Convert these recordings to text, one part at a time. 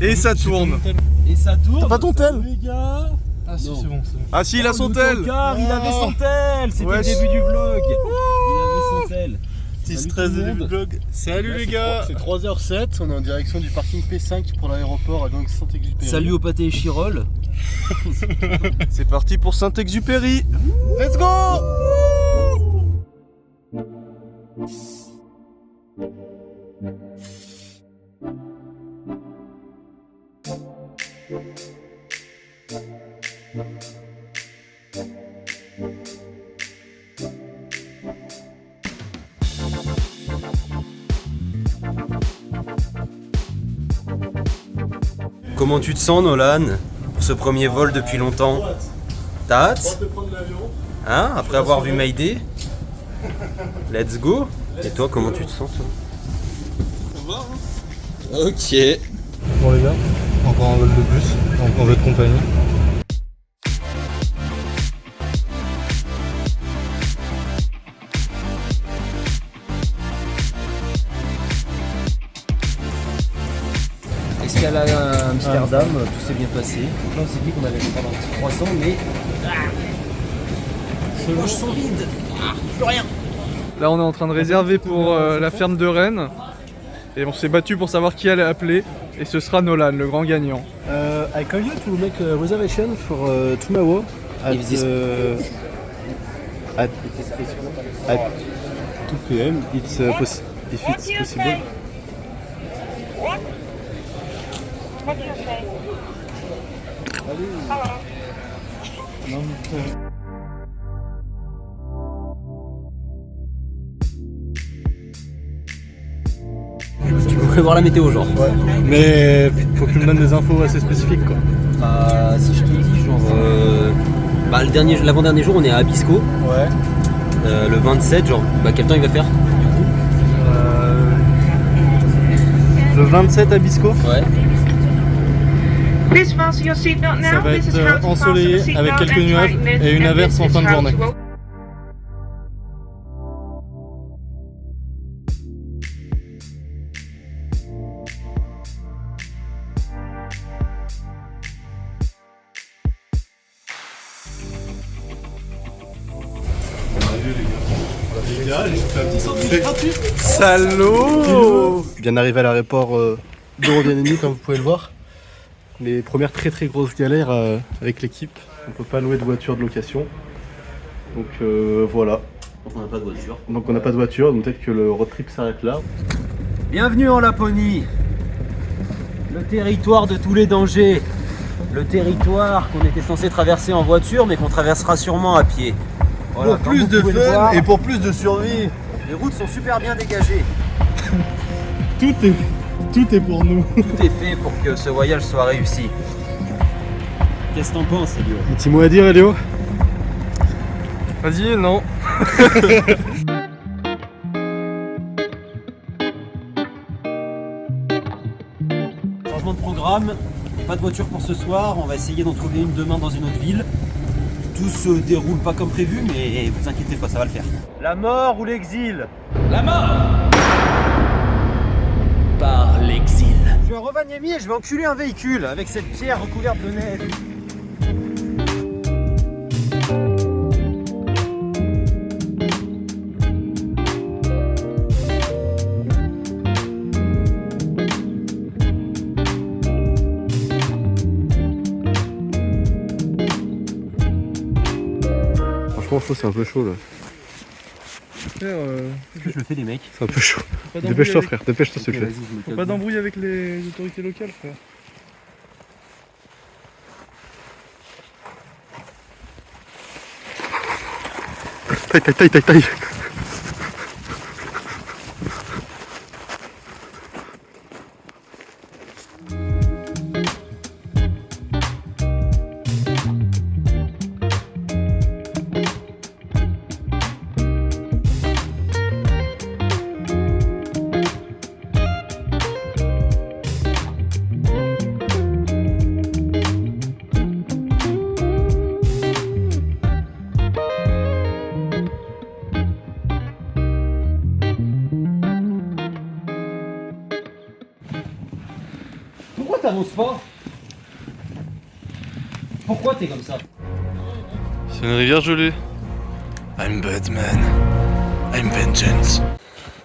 Et ça tourne. Et ça tourne. T'as pas ton tel? Les gars. Ah si, c'est bon, c'est bon. Ah si, il a son tel. Car il avait son tel. C'était le début du vlog. Il avait son tel. Petit Salut stress tout le de monde. vlog. Salut Là, les gars. C'est 3h07, on est en direction du parking P5 pour l'aéroport à Saint-Exupéry. Salut au pâté et Chirol. C'est parti pour Saint-Exupéry. Let's go. Comment tu te sens, Nolan, pour ce premier vol depuis longtemps? T'as hâte? Hein? Après avoir vu Mayday? Let's go! Et toi, comment tu te sens, toi? Ça va, hein? Ok. Bon les gars, encore un vol de plus, en votre compagnie. Escale à Amsterdam, tout s'est bien passé. Là, on s'est dit qu'on allait prendre un petit croissant, mais. Les poches sont vides! Plus rien! Là, on est en train de réserver pour la ferme de Rennes. Et on s'est battu pour savoir qui allait appeler. Et ce sera Nolan, le grand gagnant. I call you to make a reservation for tomorrow at, If this- at 2 p.m. It's if it's possible. What? What do you say? Hello. Tu peux prévoir la météo, genre. Ouais. Mais faut que tu me donnes des infos assez spécifiques quoi. Si je te dis, genre. L'avant-dernier jour, on est à Abisko. Ouais. Le 27, genre, quel temps il va faire? Le 27 à Bisco, Ouais. Please fasten your seatbelt now. Ça va This is être, how to fasten ensoleillé, the seatbelt avec quelques and nuages tighten it, et une and averse this en is fin de how journée. to open. Salaud. Bien arrivé à l'aéroport d'Eurovianemi comme vous pouvez le voir. Les premières très grosses galères avec l'équipe. On peut pas louer de voiture de location. Donc voilà. On n'a pas de voiture. Donc on n'a pas de voiture, donc peut-être que le road trip s'arrête là. Bienvenue en Laponie, le territoire de tous les dangers, le territoire qu'on était censé traverser en voiture mais qu'on traversera sûrement à pied. Voilà, comme vous pouvez le voir, pour plus de survie. les routes sont super bien dégagées. Tout est pour nous. Tout est fait pour que ce voyage soit réussi. Qu'est-ce que t'en penses, Elio? Un petit mot à dire, Elio? Vas-y, non. Changement de programme, pas de voiture pour ce soir, on va essayer d'en trouver une demain dans une autre ville. Tout se déroule pas comme prévu, mais vous inquiétez pas, ça va le faire. La mort ou l'exil? La mort par l'exil. Je suis un Rovaniemi et je vais enculer un véhicule avec cette pierre recouverte de neige. Franchement, je trouve que c'est un peu chaud là. Frère, Je le fais, les mecs. C'est un peu chaud. pas d'embrouille Dépêche-toi, avec- frère. Dépêche-toi, s'il te plaît. Faut pas d'embrouille avec les autorités locales, frère. Taille. t'avances pas? Pourquoi t'es comme ça? C'est une rivière gelée. I'm Batman. I'm vengeance.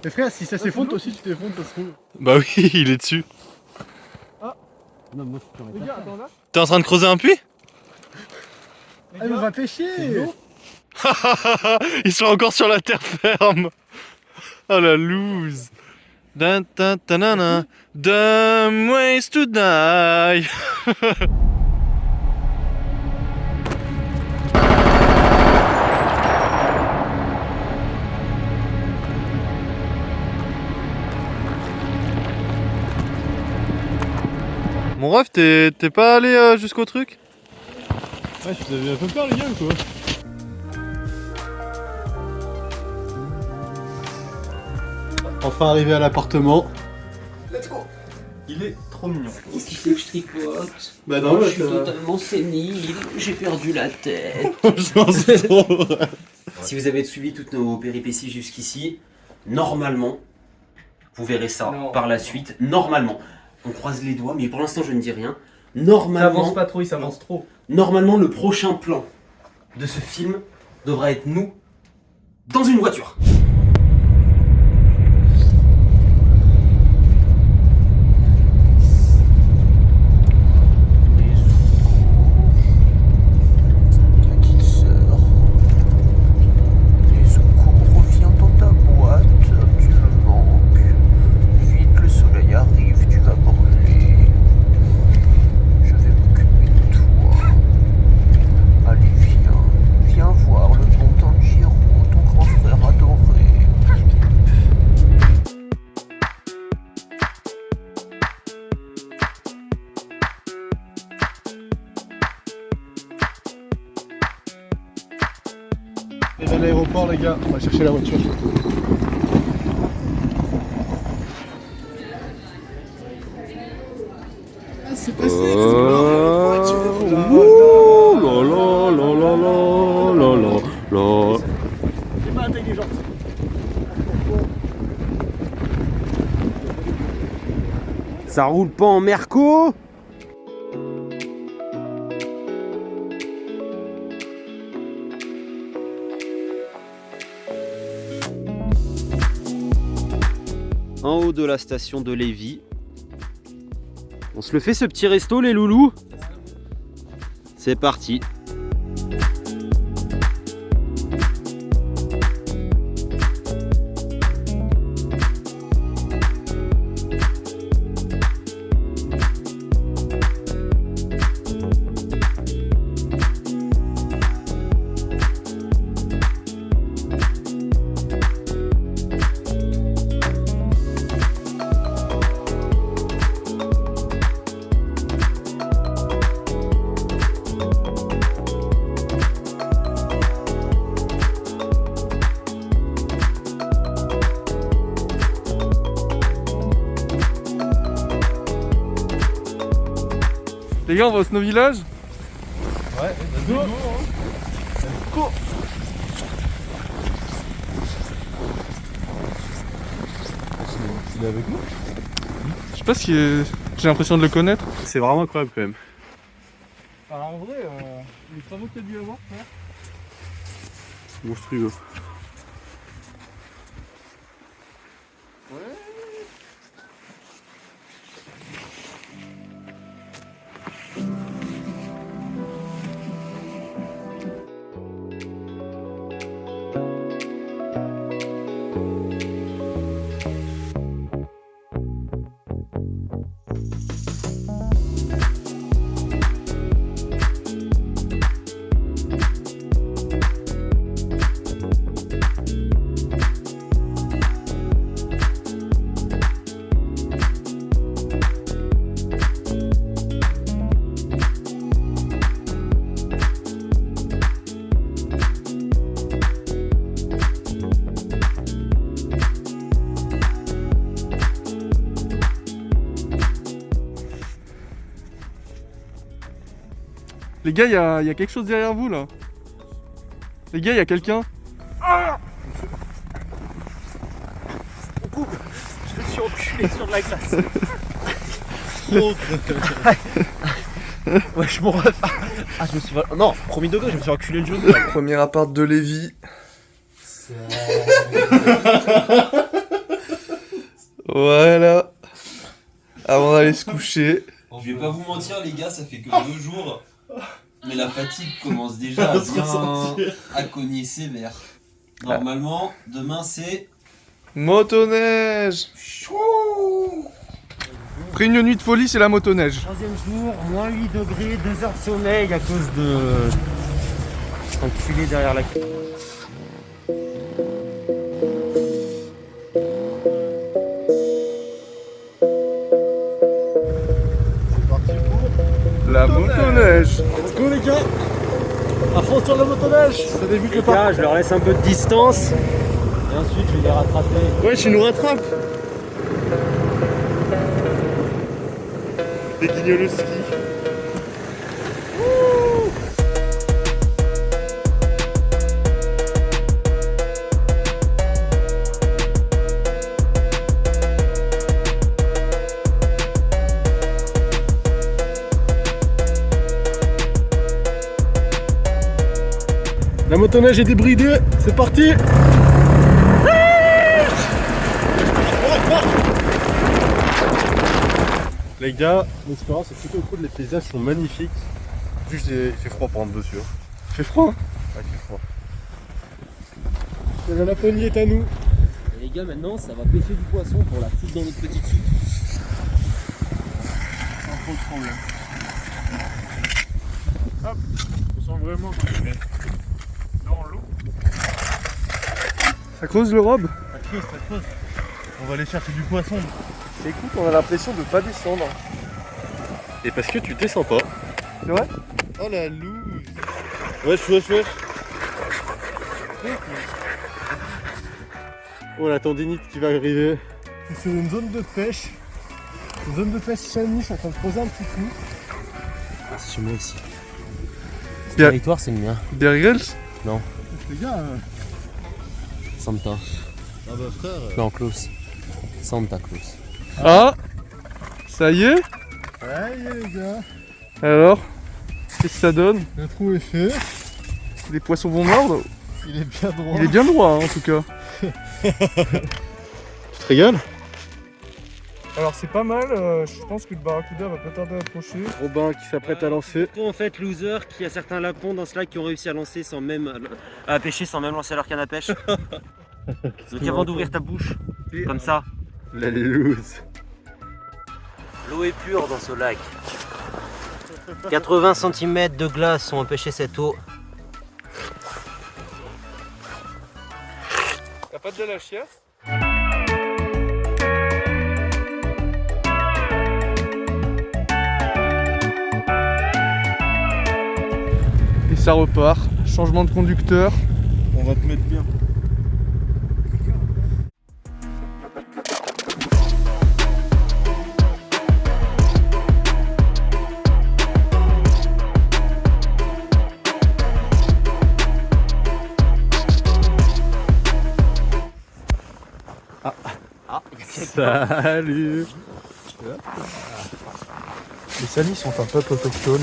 Mais frère, si ça s'effondre, toi aussi tu t'effondres, ça se trouve. Bah oui, il est dessus. Non, moi je peux Les gars, attends là. T'es en train de creuser un puits? Ah, mais on va pêcher. Ils sont encore sur la terre ferme. Oh la loose. Dumb ways to die. Mon ref, t'es pas allé jusqu'au truc? Ouais, vous avez un peu peur les gars ou quoi? Enfin arrivé à l'appartement. Let's go. Il est trop mignon. Qu'est-ce qu'il fait que je tricote? Bah non, Je suis totalement sénile, j'ai perdu la tête. Si vous avez suivi toutes nos péripéties jusqu'ici, normalement, vous verrez ça par la suite. Normalement, on croise les doigts, mais pour l'instant je ne dis rien. Normalement, pas trop, il s'avance trop. normalement, le prochain plan de ce film devra être nous dans une voiture. On est à l'aéroport les gars, on va chercher la voiture. Ah c'est passé, c'est la voiture. C'est pas intelligent. Ça roule pas en Merco? En haut de la station de Lévis. On se le fait ce petit resto les loulous? C'est parti. Les gars, on va au Snow Village? Ouais, let's go. Il est avec nous? Je sais pas si j'ai l'impression de le connaître. C'est vraiment incroyable quand même. Alors en vrai, les travaux que t'as dû avoir, frère. Monstrueux. Les gars, il y a quelque chose derrière vous là. Les gars, il y a quelqu'un. Je me suis enculé sur de la glace. trop. Ouais, je m'en ref. Ah, je me suis. Non, premier degré, je me suis reculé le genou. Premier appart de Lévi. Voilà. Avant d'aller se coucher. Je vais pas vous mentir, les gars, ça fait que 2 jours. Mais la fatigue commence déjà à cogner sévère. Normalement, demain c'est. Motoneige. Après une nuit de folie, c'est la motoneige. 3e jour, moins 8 degrés, 2 heures de sommeil à cause de. Enculé derrière la. La motoneige. Let's go les gars. À fond sur la motoneige. Ça débute le parcours. Je leur laisse un peu de distance. Et ensuite, je vais les rattraper. Ouais, tu nous rattrapes. Les Guignolowski. La motoneige est débridée, c'est parti. Les gars, l'expérience est plutôt cool, les paysages sont magnifiques. Juste il fait froid pour rentrer dessus. Il fait froid. Ouais, il fait froid. La Laponie est à nous. Et les gars, maintenant, ça va pêcher du poisson pour la foutre dans notre petite soupe. Sans trop de problème. Hop, on sent vraiment quand tu mets dans l'eau. Ça creuse le robe. Ça creuse, ça creuse. On va aller chercher du poisson. Écoute, on a l'impression de pas descendre. Et parce que tu descends pas. C'est vrai? Oh la loose. Wesh, wesh, wesh. Oh la tendinite qui va arriver. C'est sur une zone de pêche. Une zone de pêche chenille, je suis en train de creuser un petit coup. Ah, c'est chez moi ici. Ce Bien. territoire, c'est le mien. Des Riggles? Les gars, Santa. ah bah frère. Plan Claus. Santa Claus. Ah, ça y est. Aïe les gars. Alors, qu'est-ce que ça donne? Le trou est fait. Les poissons vont mordre? Il est bien droit. Il est bien droit hein, en tout cas. Tu te régales? Alors c'est pas mal, je pense que le barracuda va pas tarder à approcher. Robin qui s'apprête à lancer. En fait, loser, qu'il y a certains lapons dans ce lac qui ont réussi à lancer sans même. À pêcher sans même lancer leur canne à pêche. Donc avant d'ouvrir ta bouche, comme ça. La loose. L'eau est pure dans ce lac. 80 cm de glace ont empêché cette eau. Y'a pas de la chiasse? Et ça repart, changement de conducteur. On va te mettre bien. Salut. Les Salis sont un peuple autochtone,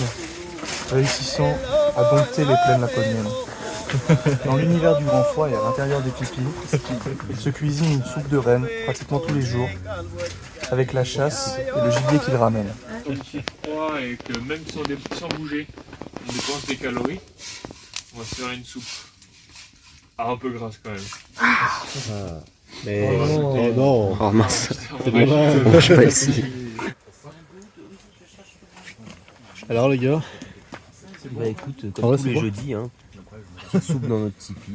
réussissant à dompter les plaines laponiennes. Dans l'univers du grand froid et à l'intérieur des tipis, ils se cuisinent une soupe de renne pratiquement tous les jours, avec la chasse et le gibier qu'ils ramènent. Comme c'est froid et que même sans bouger, on dépense des calories, on va se faire une soupe. Ah, un peu grasse quand même. Mais oh non. Oh mince. C'est dommage. Je suis pas ici. Alors les gars, Bah écoute, En comme vrai, tous c'est les bon. jeudis, hein, petite soupe dans notre tipi.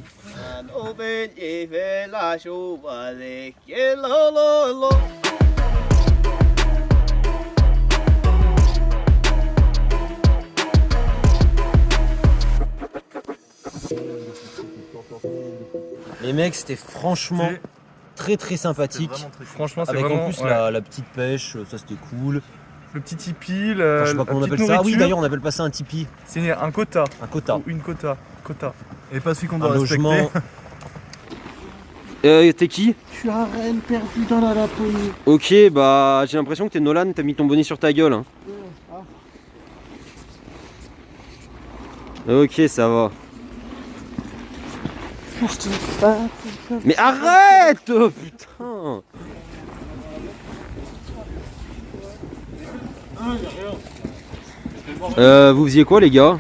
Les mecs, c'était franchement très sympathique. Franchement c'est Avec vraiment... en plus ouais. la petite pêche, ça c'était cool. Le petit tipi, Enfin, je sais pas comment on appelle ça. Ah oui, d'ailleurs, on appelle pas ça un tipi, c'est un quota. un quota. Ou une quota. Et pas celui qu'on Un doit respecter. logement. T'es qui? Je suis à Rennes, perdu dans la Laponie. Ok, bah j'ai l'impression que t'es Nolan, t'as mis ton bonnet sur ta gueule. Hein. Ok, ça va. Mais arrête! Putain! Vous faisiez quoi, les gars?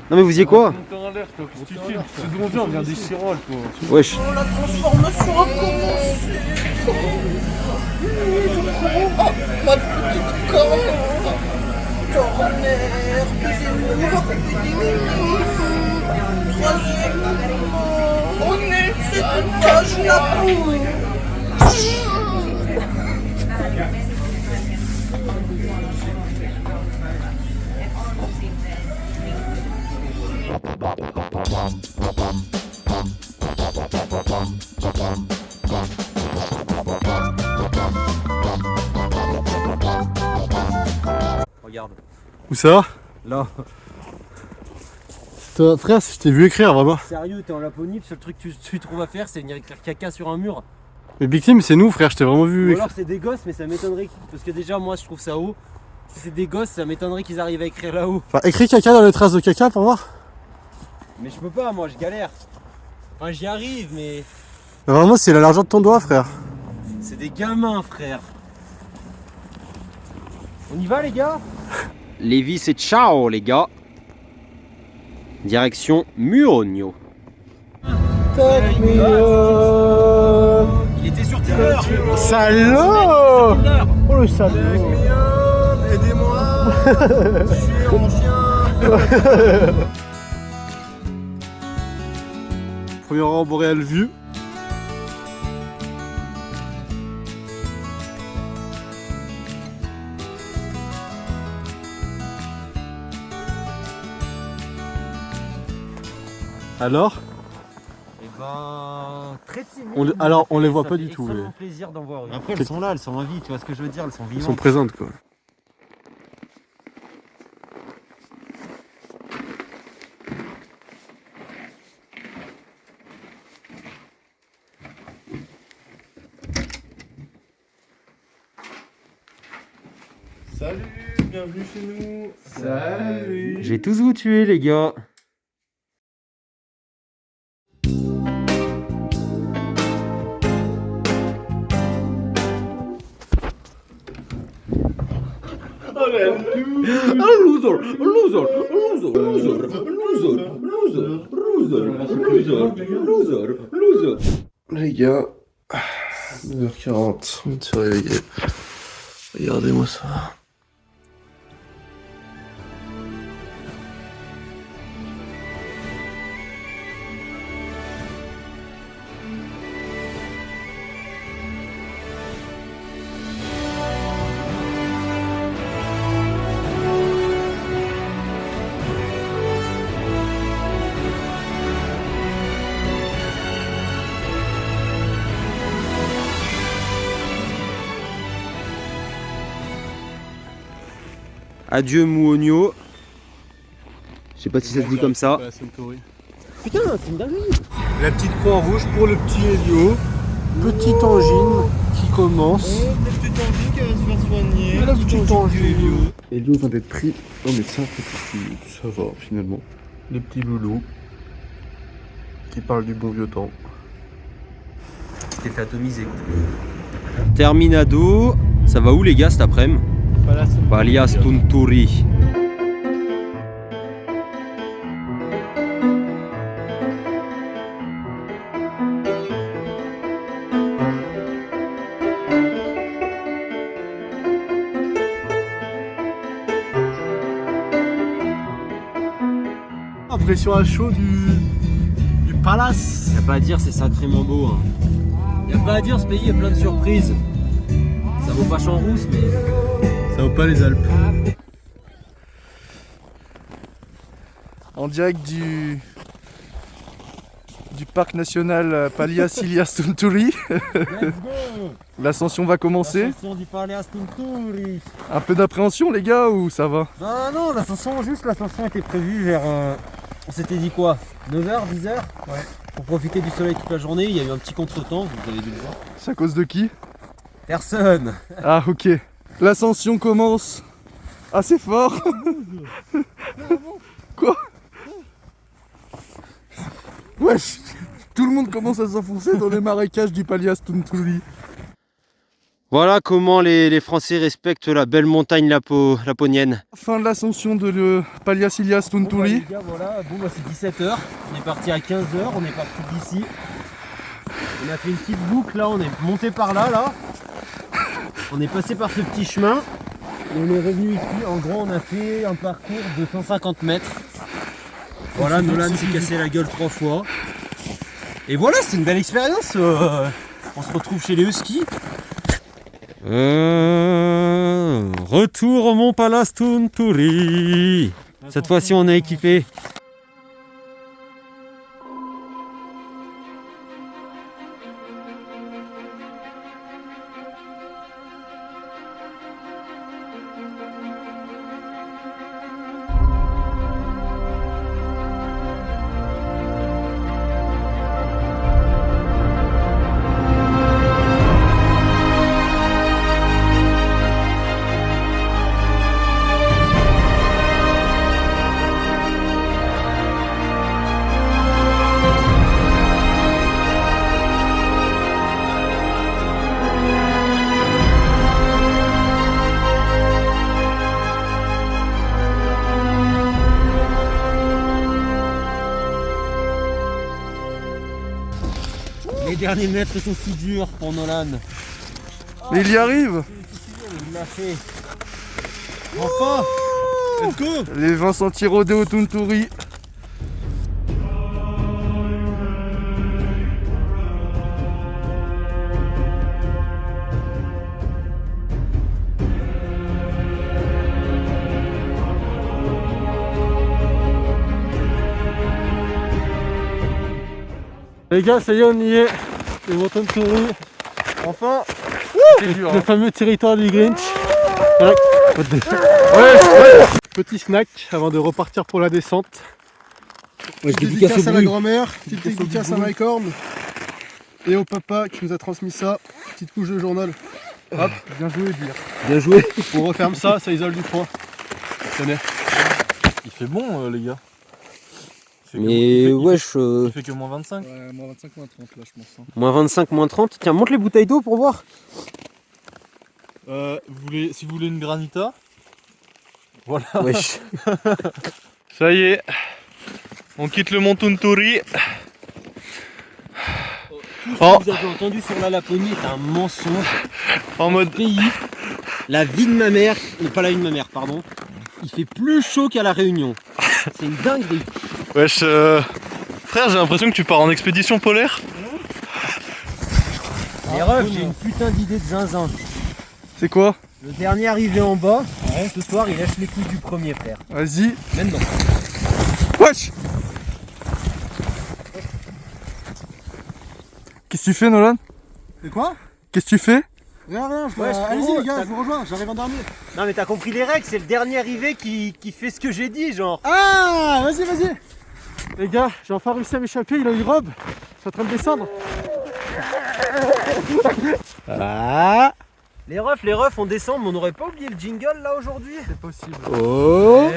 Non mais vous faisiez quoi? C'est de on vient des Chirolles, toi. Wesh. La transformation a commencé. Ma petite corner, troisième mouvement. On est cette page la poule. Regarde. Où ça? Là. Toi, frère, je t'ai vu écrire vraiment. Sérieux, t'es en Laponie, le seul truc que tu trouves à faire, c'est venir écrire caca sur un mur. Mais Big Team, c'est nous, frère, je t'ai vraiment vu Ou écrire. alors c'est des gosses, mais ça m'étonnerait. Parce que déjà, moi, je trouve ça haut. Si c'est des gosses, ça m'étonnerait qu'ils arrivent à écrire là-haut. Enfin, écris caca dans les traces de caca pour voir. Mais je peux pas, moi, je galère. Enfin, j'y arrive, mais Mais vraiment, c'est la largeur de ton doigt, frère. c'est des gamins, frère. On y va, les gars? Lévis, c'est ciao, les gars. Direction Muonio. Il était sur Tinder. Salaud! Oh le salaud! Aidez-moi, je suis en chien. Premier rang boréal vu. Alors? Et ben, très timide. Alors, on les voit Ça pas fait du tout, extrêmement mais- plaisir d'en voir une. Après, elles sont là, elles sont en vie, tu vois ce que je veux dire? Elles sont Elles vivantes. sont présentes, quoi. Salut, bienvenue chez nous. Salut. Je vais tous vous tuer, les gars. Les gars, 9h40, on se réveiller. Regardez-moi ça. Adieu Muonio. Je sais pas si ça se dit comme ça. Putain, c'est une dinguerie. La petite croix rouge pour le petit Elio. Petite angine qui commence. La petite angine qui va se faire soigner. La petite angine. Elio vient d'être pris au médecin. Ça va finalement. Les petits loulous qui parlent du bon vieux temps. T'es fait atomiser. Terminado. Ça va où les gars cet après-midi? Palias Tunturi. Impression à chaud du palace. Y'a pas à dire, c'est sacrément beau. Hein. Y'a pas à dire, ce pays est plein de surprises. Ça vaut pas Champs-Rousse, mais Ça vaut pas les Alpes. En direct du parc national Palias Ilias Tunturi. L'ascension va commencer. du Palias Tunturi. Un peu d'appréhension les gars ou ça va? Non, non, l'ascension était prévue vers... on s'était dit quoi? 9h, 10h? Ouais. pour profiter du soleil toute la journée. Il y a eu un petit contretemps, vous avez dû le voir. C'est à cause de qui? Personne. Ah ok. L'ascension commence assez fort. Quoi? Wesh. Tout le monde commence à s'enfoncer dans les marécages du Palias Tunturi. Voilà comment les Français respectent la belle montagne laponienne. Fin de l'ascension de le Palias Ilias Tunturi. Bon, voilà, c'est 17h. On est parti à 15h, on est parti d'ici. On a fait une petite boucle là, on est monté par là. On est passé par ce petit chemin. Et on est revenu ici. En gros, on a fait un parcours de 150 mètres. Voilà, Nolan s'est cassé la gueule 3 fois. Et voilà, c'est une belle expérience. On se retrouve chez les Huskies. Retour au Mont Palias Tunturi. Cette fois-ci, on est équipé. Les derniers mètres sont si durs pour Nolan. Mais il y arrive. Il l'a fait. Enfin. Let's go. Les 20 sentiers Rodeo Tunturi. Les gars, ça y est, on y est. Le Mont Tunturi. Enfin. C'est dur. Le fameux territoire du Grinch. Voilà. Petit snack avant de repartir pour la descente. Petite dédicace à la grand-mère, petite dédicace à Mike Horn et au papa qui nous a transmis ça. Petite couche de journal. Hop, bien joué, dire. Bien joué. On referme ça, ça isole du froid. Tenez. Il fait bon, les gars. Mais wesh. Il fait que moins 25. Ouais, moins 25, moins 30 là, je pense. Moins 25, moins 30. Tiens, monte les bouteilles d'eau pour voir. Si vous voulez une granita, voilà. Wesh. Ça y est. On quitte le Mont Tunturi. Tout ce que vous avez entendu sur la Laponie est un mensonge. En mode Pays, la vie de ma mère, pas la vie de ma mère, pardon. Il fait plus chaud qu'à la Réunion. C'est une dinguerie. Wesh, frère, j'ai l'impression que tu pars en expédition polaire. Les refs, j'ai une putain d'idée de zinzin. C'est quoi? Le dernier arrivé en bas, ce soir, il lâche les couilles du premier, frère. Vas-y. Maintenant. Wesh. Qu'est-ce que tu fais, Nolan? C'est quoi? Qu'est-ce que tu fais? Rien, Ouais, allez-y les gars, je vous rejoins, j'arrive en dernier. Non mais t'as compris les règles, c'est le dernier arrivé qui fait ce que j'ai dit, genre. Ah, vas-y. Les gars, j'ai enfin réussi à m'échapper, il a une robe. Je suis en train de descendre. Ah. Les refs, on descend, mais on n'aurait pas oublié le jingle là aujourd'hui? C'est possible. Oh.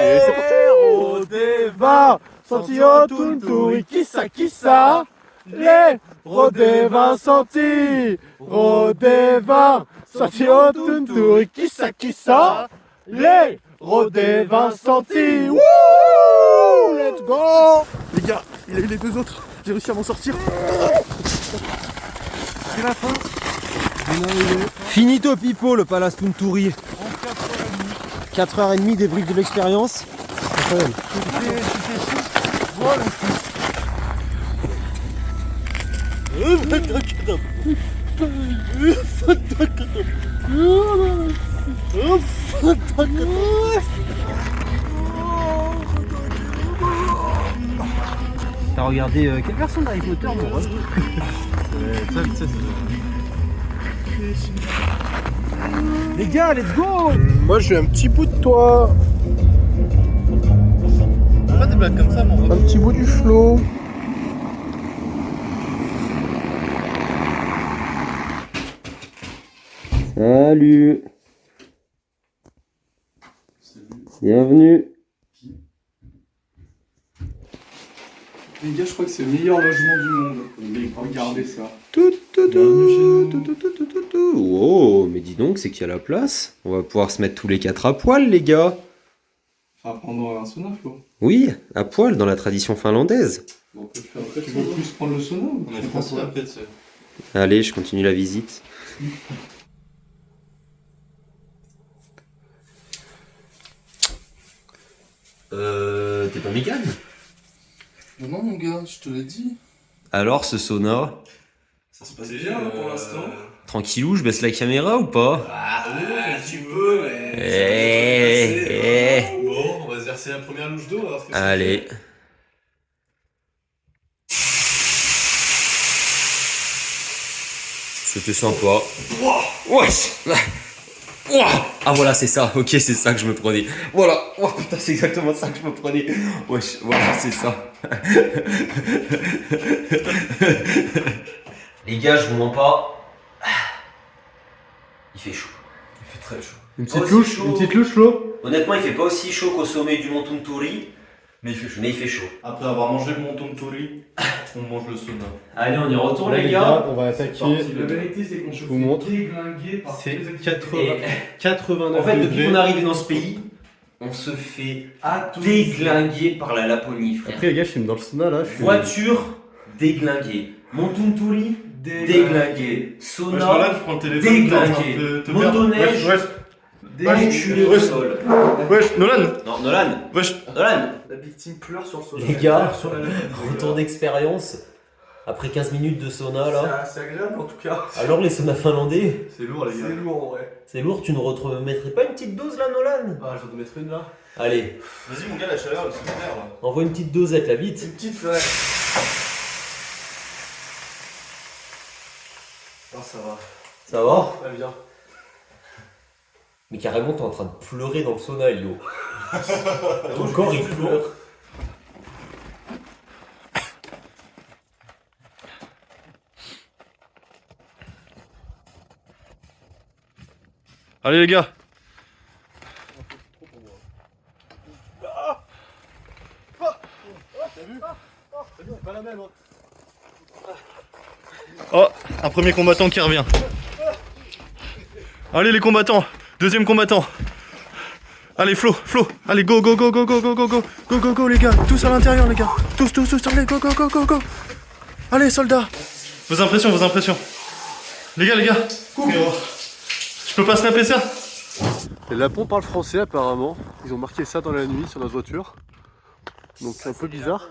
Et c'est parti. Rodeva, Santio Tunturi, Kissa, les Rodeva Santi, Rodeva, Santio Tunturi, Kissa, les Rodeva Santi. Wouh, let's go. Les gars, il a eu les deux autres. J'ai réussi à m'en sortir. C'est la fin. Finito Pipo, le Palias Tunturi. 4h30, débrief de l'expérience. Incroyable. T'as regardé quelle version d'Harry Potter, mon ref? Les gars, let's go! Moi, je veux un petit bout de toi. Pas des blagues comme ça, mon Un petit bout du flot. Salut. Bienvenue. Les gars, je crois que c'est le meilleur logement du monde. Mais regardez ça. Wow, mais dis donc, c'est qu'il y a la place. On va pouvoir se mettre tous les 4 à poil, les gars. Enfin, prendre un sauna, Flo. Oui, à poil, dans la tradition finlandaise. On peut le faire après. Tu veux plus prendre le sauna ou On est français après, tu sais. Allez, je continue la visite. T'es pas Mégane? Non, mon gars, je te l'ai dit. Alors, ce sauna? Ça se passe bien pour l'instant. Tranquillou, je baisse la caméra ou pas? Ah ouais, tu peux, mais. Bon, on va se verser la première louche d'eau alors. Allez. C'était sympa. Wesh! Ah voilà, c'est ça. Ok, c'est ça que je me prenais. Voilà. Oh putain, c'est exactement ça que je me prenais. Wesh, voilà, c'est ça. Les gars, je vous mens pas. Il fait chaud. Il fait très chaud. Une Pas petite aussi louche, chaud. une petite louche, Flo. Honnêtement, il fait pas aussi chaud qu'au sommet du Mont Tunturi, Mais il fait chaud. mais il fait chaud. Après avoir mangé le monton de Tori, on mange le sauna. Allez, on y retourne, Là, les gars. on va attaquer. La vérité, c'est qu'on Je vous montre. déglinguer par C'est tous les 89 En fait, depuis degrés. qu'on est arrivé dans ce pays, on se fait déglinguer par la Laponie, frère. Après, les gars, je filme dans le sauna là. Je suis... Voiture déglinguée. Montunturi déglingué. Sauna je prends le téléphone. déglingué. Motoneige déculé au wesh. sol. Wesh, Nolan. Non, Nolan. Wesh. Nolan. La victime pleure sur le sauna. Les gars, retour d'expérience. Après 15 minutes de sauna là. C'est agréable en tout cas. Alors les saunas finlandais, C'est lourd, les gars. C'est lourd en vrai. c'est lourd, tu ne remettrais pas une petite dose là, Nolan? Ah, je vais te mettre une là. Allez, Vas-y, mon gars, la chaleur, elle se libère là. envoie une petite dosette là, vite. Une petite frère. Oh, ça va. Ça va? Très bien. Mais carrément, t'es en train de pleurer dans le sauna, Elio. Ton corps, il pleure. Allez, les gars. Oh, un premier combattant qui revient. Allez les combattants, deuxième combattant. Allez Flo, allez go les gars, tous à l'intérieur les gars, tous, allez go. Allez soldats. Vos impressions. Les gars, je peux pas snapper ça? Les Lapons parlent français apparemment. Ils ont marqué ça dans la nuit sur notre voiture. Donc c'est un peu bizarre.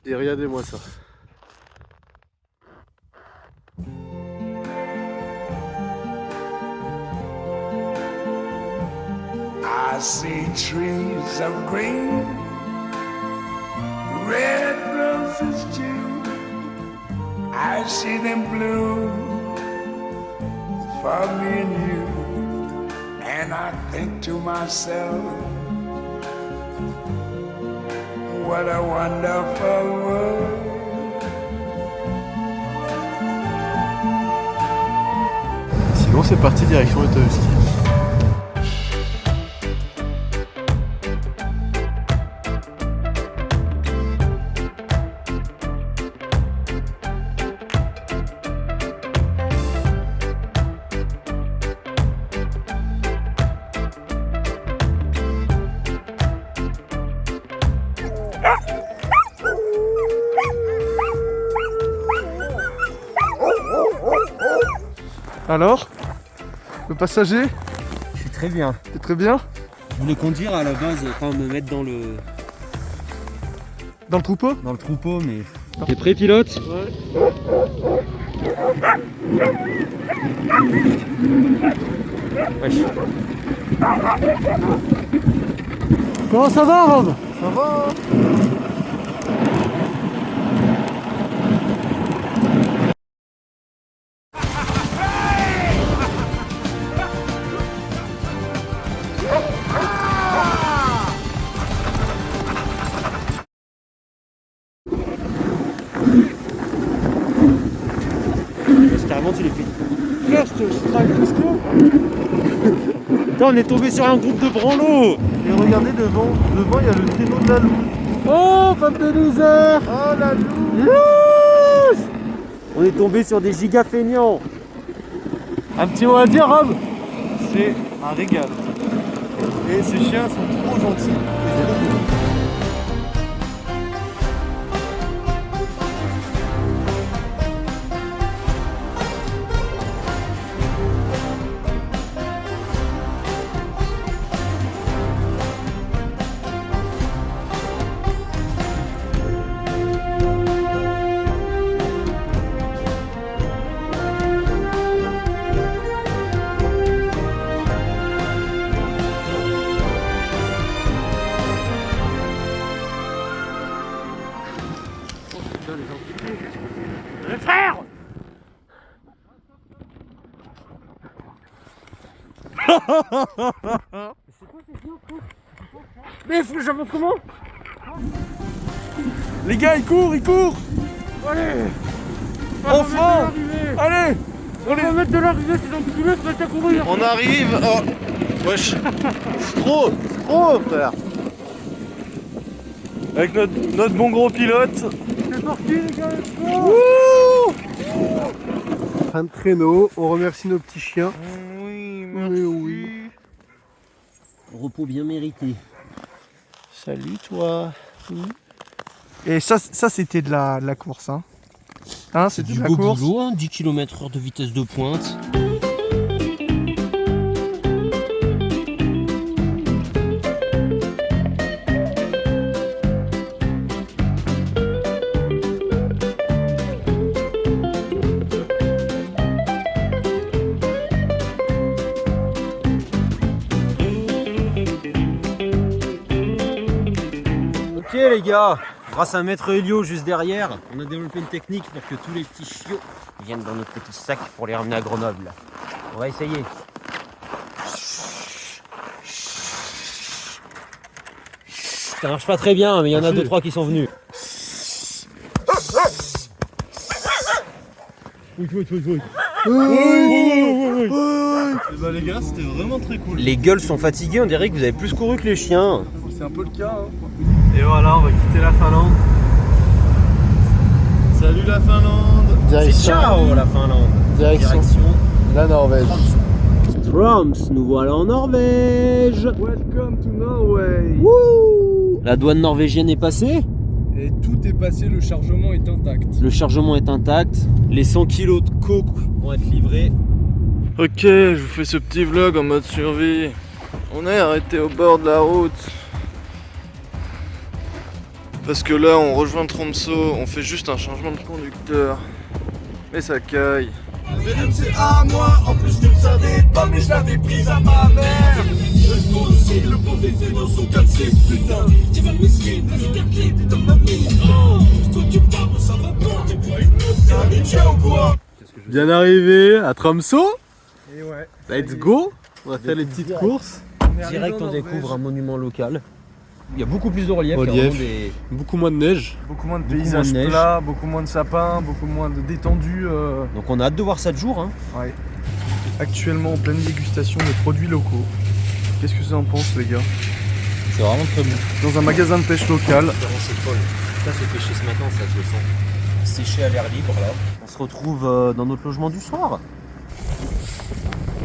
Et regardez-moi ça. I see trees of green, red roses too. I see them bloom for me and you. And I think to myself, what a wonderful world. Sinon c'est parti direction Etauski. Alors, le passager, Je suis très bien. t'es très bien? Je voulais conduire à la base, enfin me mettre dans le Troupeau? troupeau, mais. T'es prêt, pilote? Wesh. Comment ça va, Rob? Ça va? gars, je travaille plus que. Putain, on est tombé sur un groupe de branlos. Et regardez devant, il y a le traîneau de la loupe. Oh, femme de loser. Oh la loupe. Yes. On est tombé sur des giga feignants. Un petit mot à dire, Rob? C'est un régal. Et ces chiens sont trop gentils. Mais j'avance comment? Les gars, ils courent. Allez. Enfin. Allez. On va mettre de l'arrivée, ces enculés se mettent à courir. On arrive. Oh. Wesh. C'est trop, frère. Avec notre bon gros pilote. C'est parti les gars, let's go. Wouh. Fin de traîneau, on remercie nos petits chiens. Oui, oui. Repos bien mérité. Salut toi. Et ça c'était de la course, hein. C'était de la beau course. boulot, hein, 10 km/h de vitesse de pointe. Ok les gars, grâce à Maître Elio juste derrière, on a développé une technique pour que tous les petits chiots viennent dans notre petit sac pour les ramener à Grenoble. On va essayer. Ça marche pas très bien, mais il y en a 2-3 qui sont venus. Bah les gars, c'était vraiment très cool. Les gueules sont fatiguées, on dirait que vous avez plus couru que les chiens. C'est un peu le cas. Et voilà, on va quitter la Finlande. Salut la Finlande. C'est ciao la Finlande. Direction la Norvège. Troms, nous voilà en Norvège. Welcome to Norway. Wouh. La douane norvégienne est passée. Et tout est passé, le chargement est intact. Le chargement est intact. Les 100 kilos de coke vont être livrés. Ok, je vous fais ce petit vlog en mode survie. On est arrêté au bord de la route. Parce que là, on rejoint Tromsø, on fait juste un changement de conducteur. Mais ça caille. C'est à moi, en plus tu ne savais pas, mais je l'avais prise à ma mère. Le ton aussi, le pauvre fait dans son calcé, putain. Tu vas me misquer, vas-y t'inquiète, t'es dans ma mine. Oh, toi tu parles, ça va pas, t'es pas une meuf, t'es un ninja ou quoi? Bien arrivé à Tromsø. Et ouais. Let's go. On va faire les petites courses. Direct, on découvre un monument local. Il y a beaucoup plus de relief. Relief. Il y a vraiment des... Beaucoup moins de neige. Beaucoup moins de Beaucoup paysages moins de neige. plats, beaucoup moins de sapins, beaucoup moins de détendus. Donc on a hâte de voir ça de jour. Hein. Ouais. Actuellement en pleine dégustation de produits locaux. Qu'est-ce que ça en pense les gars? C'est vraiment très bon. Dans un magasin de pêche local. C'est folle. Ça c'est pêché ce matin, ça je le sens. Séché à l'air libre là. On se retrouve dans notre logement du soir.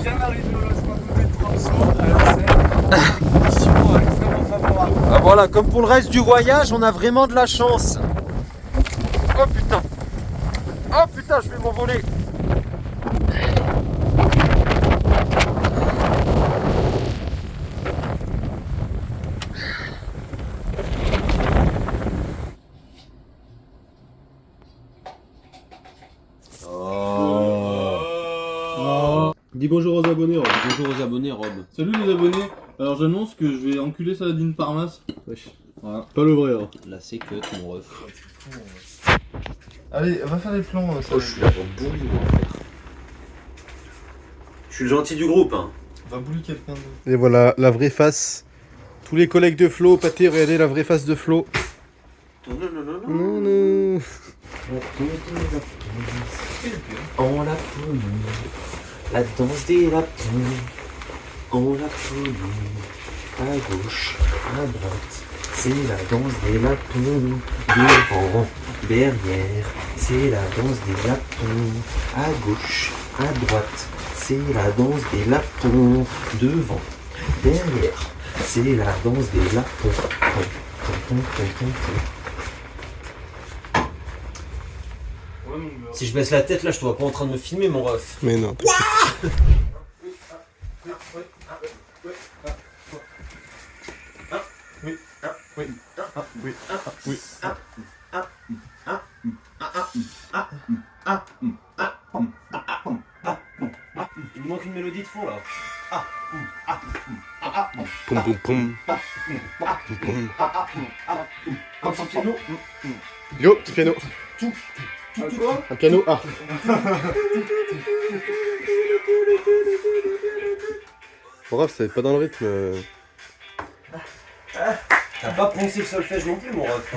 Bien arrivé au logement de Tromsø à la Seine. Conditions extrêmement favorables. Ah, voilà, comme pour le reste du voyage, on a vraiment de la chance. Oh putain. Oh putain, je vais m'envoler. Dis bonjour aux abonnés. Rob. Bonjour aux abonnés, Rob. Salut les abonnés. Alors j'annonce que je vais enculer Saladin Parmas. Wesh. Voilà. Pas le vrai. Hein. Là c'est que mon ref. Allez, va faire les plans. Oh, je suis là pour bully, mon frère. Je suis le gentil du groupe, hein. Va bully quelqu'un d'autre. Et voilà la vraie face. Tous les collègues de Flo, Pathé, regardez la vraie face de Flo. Non, non, non, non, Non, non. Oh la folie. La danse des lapins, en Laponie, à gauche, à droite. C'est la danse des lapins, devant, derrière. C'est la danse des lapins, à gauche, à droite. C'est la danse des lapins, devant, derrière. C'est la danse des lapins. Si je baisse la tête là, je te vois pas en train de me filmer, mon ref. Mais non. Il me manque une mélodie de fond là. Poum poum poum. Un petit piano. Yo, petit piano. Un piano. Ah. Bon, Raph, ça va pas dans le rythme. T'as pas poncé le solfège non plus, mon ref.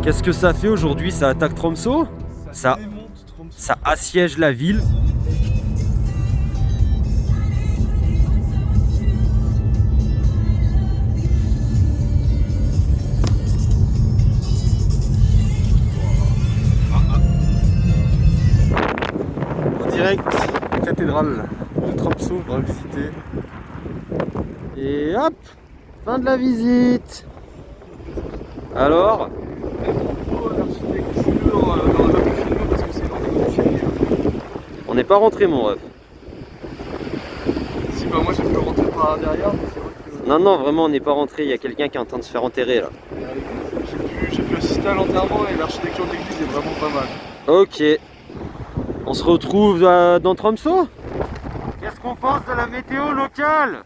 Qu'est-ce que ça fait aujourd'hui? Ça attaque Tromsø? Ça assiège la ville. En direct, cathédrale de Tromsø, on va visiter. Et hop, fin de la visite. Alors? On n'est pas rentré, mon ref. Si, bah moi j'ai pu rentrer par derrière, mais c'est vrai que Non, vraiment, on n'est pas rentré. Il y a quelqu'un qui est en train de se faire enterrer là. j'ai pu assister à l'enterrement et l'architecture de l'église est vraiment pas mal. Ok. On se retrouve dans Tromsø? Qu'est-ce qu'on pense de la météo locale?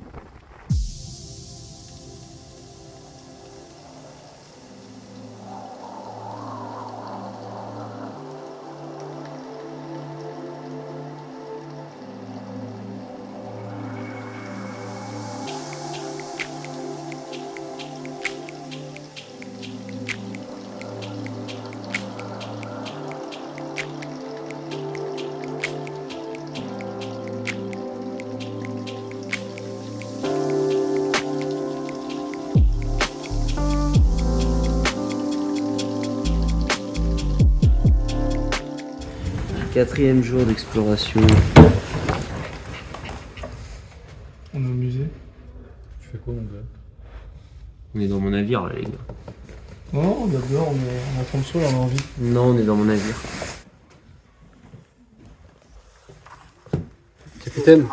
Quatrième jour d'exploration. On est au musée. Tu fais quoi, mon gars? On est dans mon navire là, les gars. Non, d'abord on est en Tromsø, là on a envie. Non, on est dans mon navire. Capitaine,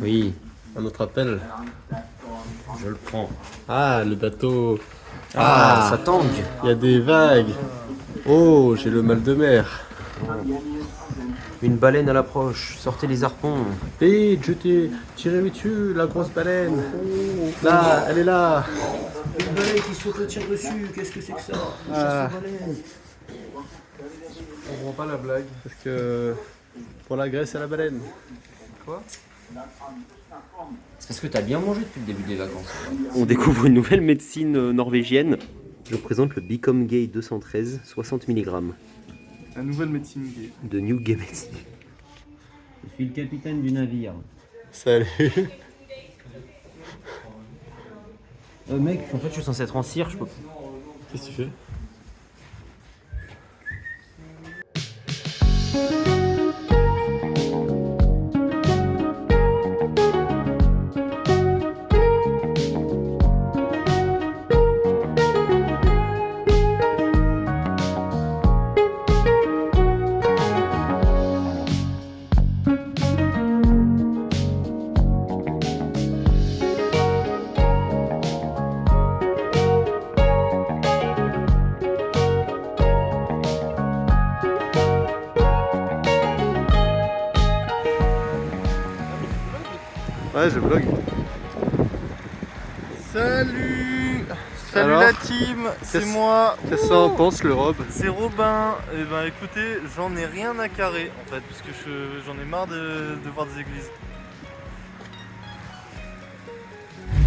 Oui, un autre appel. je le prends. Ah, le bateau. Ah, ça tangue. Il y a des vagues. Oh, j'ai le mal de mer. Une baleine à l'approche. Sortez les harpons. Vite, tirez-lui dessus, la grosse baleine. Là, elle est là. Une baleine qui saute le tire dessus. Qu'est-ce que c'est que ça? Ah. On comprend pas la blague. Parce que pour la graisse à la baleine. C'est parce que t'as bien mangé depuis le début des vacances. On découvre une nouvelle médecine norvégienne. Je vous présente le Bicom Gay 213, 60 mg. La nouvelle médecine gay. De New Gay Medicine. Je suis le capitaine du navire. Salut. Mec, en fait je suis censé être en cire, je peux. Qu'est-ce que tu fais? Ouais, je vlog. Salut! Salut Alors, la team, c'est moi. Qu'est-ce que ça en pense, le Rob? C'est Robin. Et ben écoutez, j'en ai rien à carrer en fait, parce que j'en ai marre de voir des églises.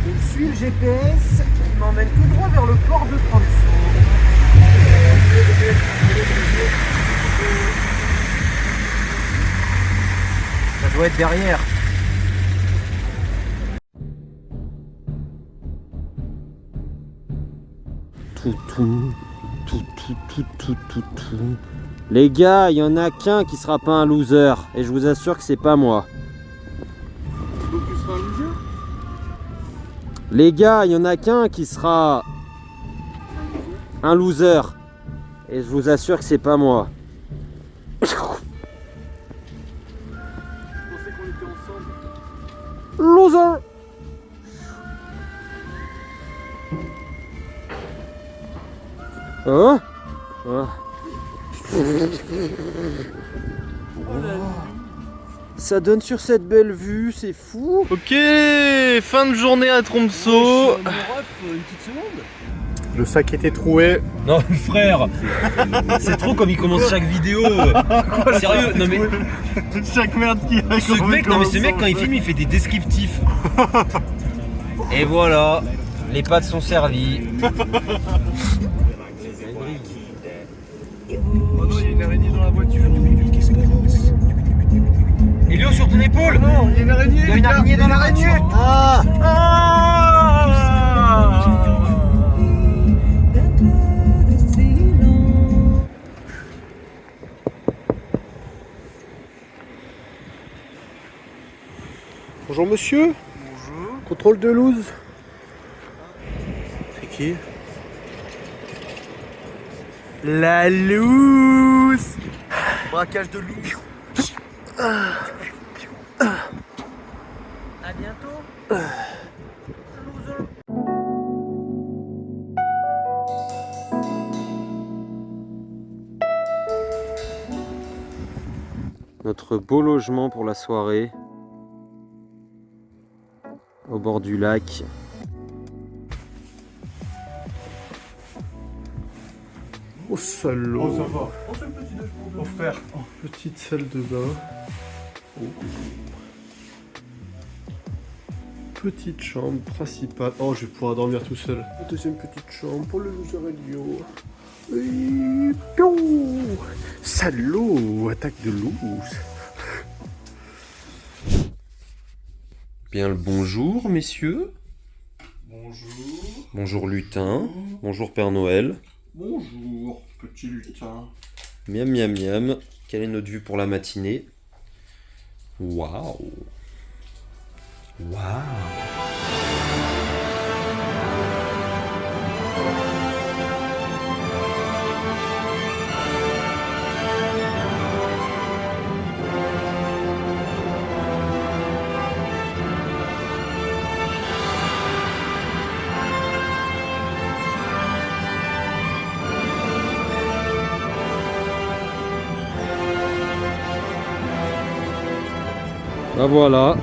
Je suis le GPS, il m'emmène tout droit vers le port de Tromsø. Ça doit être derrière. Tout. Les gars, il y en a qu'un qui sera pas un loser, et je vous assure que c'est pas moi. Donc tu seras un loser? Les gars, il y en a qu'un qui sera un loser, et je vous assure que c'est pas moi. Je pensais qu'on était ensemble. Loser. Oh, oh. Ça donne sur cette belle vue, c'est fou. Ok, fin de journée à Tromsø. Le sac était troué. Non frère, c'est trop comme il commence chaque vidéo. Sérieux, non mais Chaque merde qui a ce mec, non mais ce mec quand il filme il fait des descriptifs. Et voilà, les pâtes sont servies. Oh non, il y a une araignée dans la voiture. Elio sur ton épaule. Non, il y a une araignée. Il y a une araignée dans la voiture. Ah. Bonjour monsieur. Bonjour. Contrôle de loose. C'est qui? La loose. Braquage de loose. À bientôt. Notre beau logement pour la soirée, au bord du lac. Oh salaud. Oh, ça va. Oh, c'est le petit déj pour offert. Petite salle de bain. Oh. Petite chambre principale. Oh, je vais pouvoir dormir tout seul. Deuxième petite chambre pour le loser Elio. Et piou. Salaud, attaque de loose. Bien le bonjour, messieurs. Bonjour. Bonjour lutin. Bonjour Père Noël. Bonjour, petit lutin. Miam miam miam. Quelle est notre vue pour la matinée? Waouh. Waouh. Ah voilà,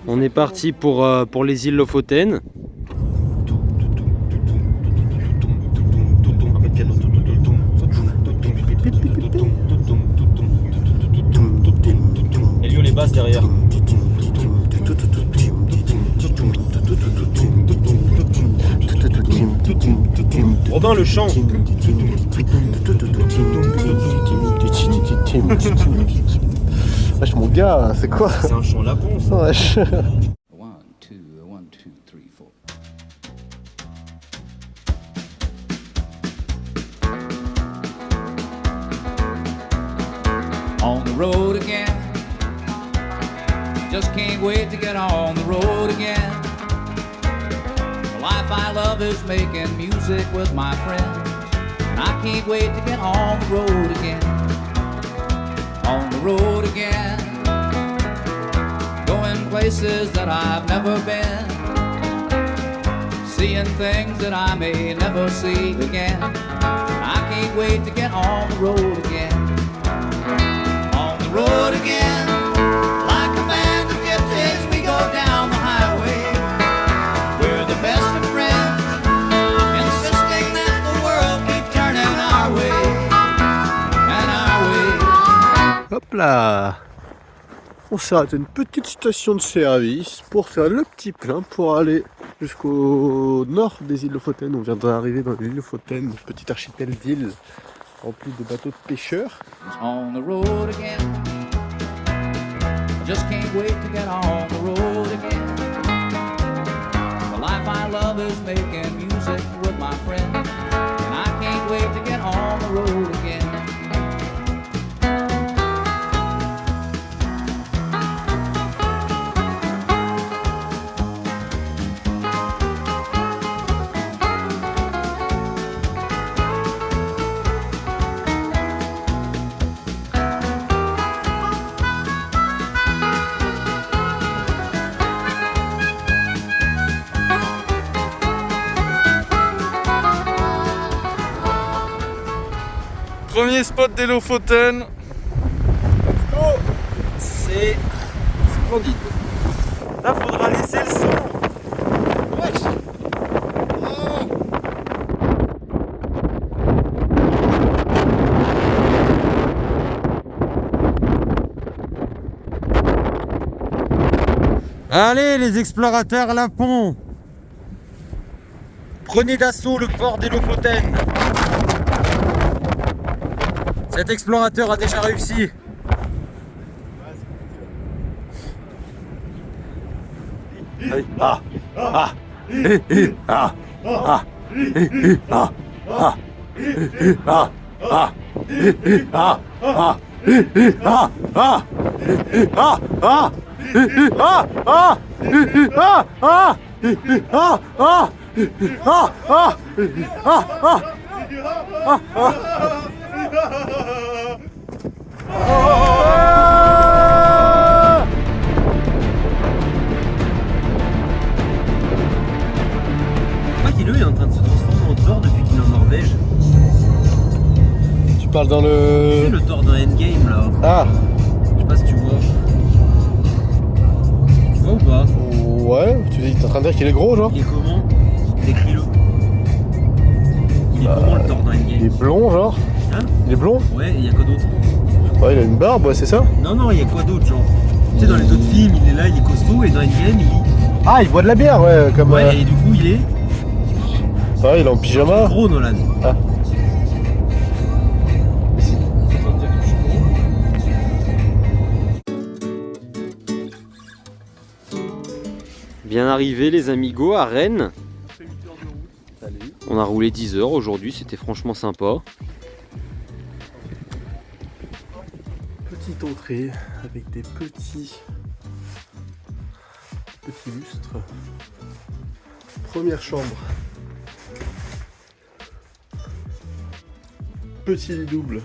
on est parti pour les îles Lofoten. Elio les basses derrière. Robin le chant. Wesh mon gars, c'est quoi? C'est un chant lapon ça. Wesh. 1, 2, 1, 2, 3, 4. On the road again. Just can't wait to get on the road again. The life I love is making music with my friends. And I can't wait to get on the road again. On the road again, going places that I've never been, seeing things that I may never see again. I can't wait to get on the road again. On the road again, like a band of gypsies Hop là. On s'arrête à une petite station de service pour faire le petit plein pour aller jusqu'au nord des îles Lofoten. On vient d'arriver dans l'île Lofoten, petit archipel d'îles rempli de bateaux de pêcheurs. On the road again. I just can't wait to get on the road again. The life I love is making music with my friends, and I can't wait to get on the road again. Premier spot des Lofoten. C'est splendide. Là, faudra laisser le son. Wesh. Allez, les explorateurs lapons, prenez d'assaut le fort des Lofoten. Cet explorateur a déjà réussi. Ah, ah, ah, ah, ah, ah, ah, ah, ah, ah, il est en train de se transformer en Thor depuis qu'il est en Norvège. Tu parles dans Tu sais, le... le Thor dans Endgame là. Ah Je sais pas si tu vois. Tu vois ou pas? ouais, tu dis, t'es en train de dire qu'il est gros genre? Il est comment? Décris-le. Il est comment le Thor dans Il est Endgame? blond genre? Hein? Il est blond? Ouais, et il y a quoi d'autre? Ouais, il a une barbe, ouais, c'est ça? Non, il y a quoi d'autre genre? Tu sais, dans les autres films, il est là, il est costaud, et dans Endgame, Ah, il boit de la bière, ouais, comme... Ouais, et du coup, il est ouais, il est en pyjama. gros, Nolan. Ah. Bien arrivé les amigos à Rennes. On a roulé 10 heures aujourd'hui, c'était franchement sympa. Petite entrée avec des petits lustres. Première chambre. Petit lit double.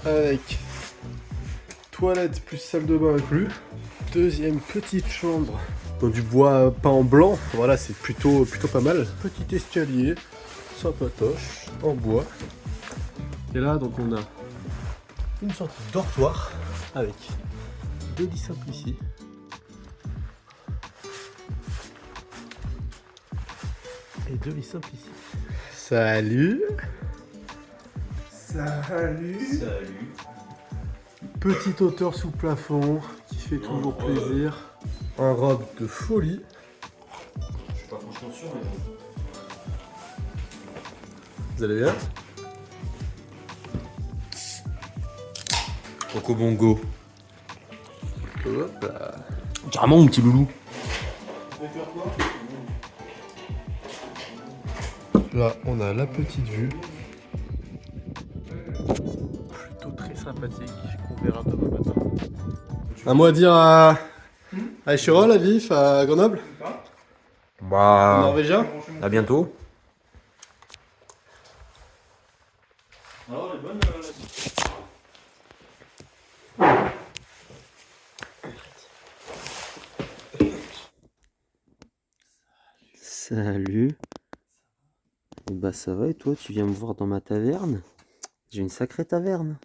Avec toilette plus salle de bain inclus. Deuxième petite chambre dans du bois peint en blanc. Voilà, c'est plutôt pas mal. Petit escalier, sympatoche, en bois. Et là, donc on a une sorte de dortoir avec deux lits simples ici. Et deux lits simples ici. Salut! Salut! Salut. Petite hauteur sous plafond qui fait toujours plaisir. Un robe de folie. Je suis pas franchement sûr, mais bon. Vous allez bien? Coco Bongo. Hop là. Carrément, mon petit loulou. Là, on a la petite vue. Plutôt très sympathique, qu'on verra demain matin. Un mot à dire à Échirol, à Vif, à Grenoble? Bah. Norvégien? À bientôt. Salut. Bah ça va et toi, tu viens me voir dans ma taverne? J'ai une sacrée taverne.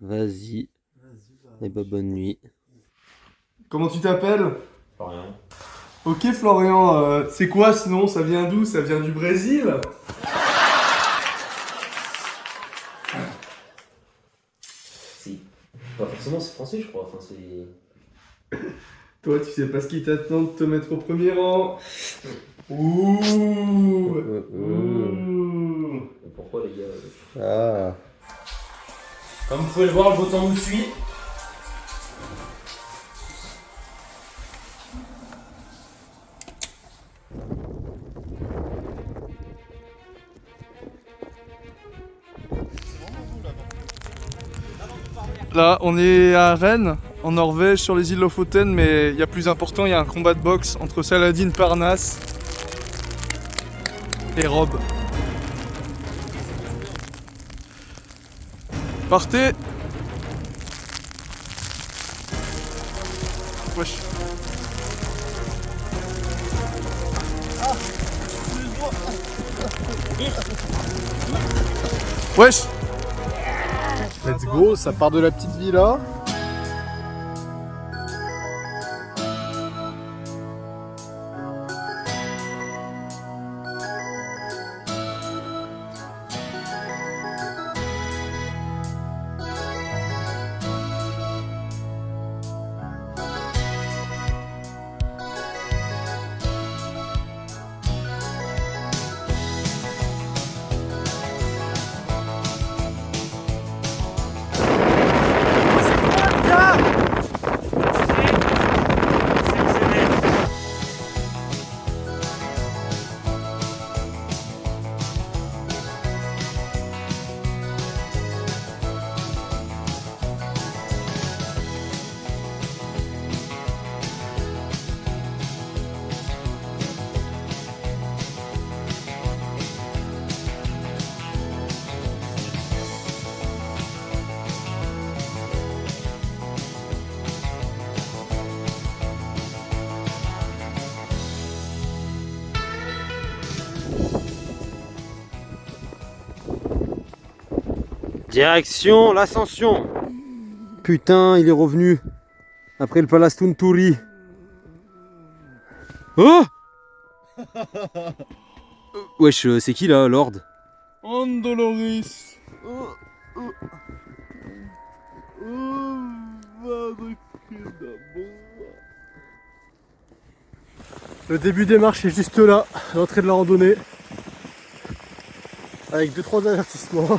Vas-y. Et bah bonne nuit. Comment tu t'appelles? Florian. Ok Florian, c'est quoi ce nom? Ça vient d'où? Ça vient du Brésil? Bah forcément c'est français je crois, enfin c'est... Toi, tu sais pas ce qui t'attend de te mettre au premier rang. Ouh. Pourquoi les gars Ah. Comme vous pouvez le voir, le beau temps nous suit. Là, on est à Rennes, en Norvège, sur les îles Lofoten, mais il y a plus important, il y a un combat de boxe entre Saladin Parnasse et Rob. Partez! Wesh. Wesh! Let's go, ça part de la petite villa. Direction l'ascension. Putain, il est revenu. Après le Palace Tunturi. Oh wesh, c'est qui là, Lord? Andoloris. Le début des marches est juste là, à l'entrée de la randonnée. Avec 2-3 avertissements.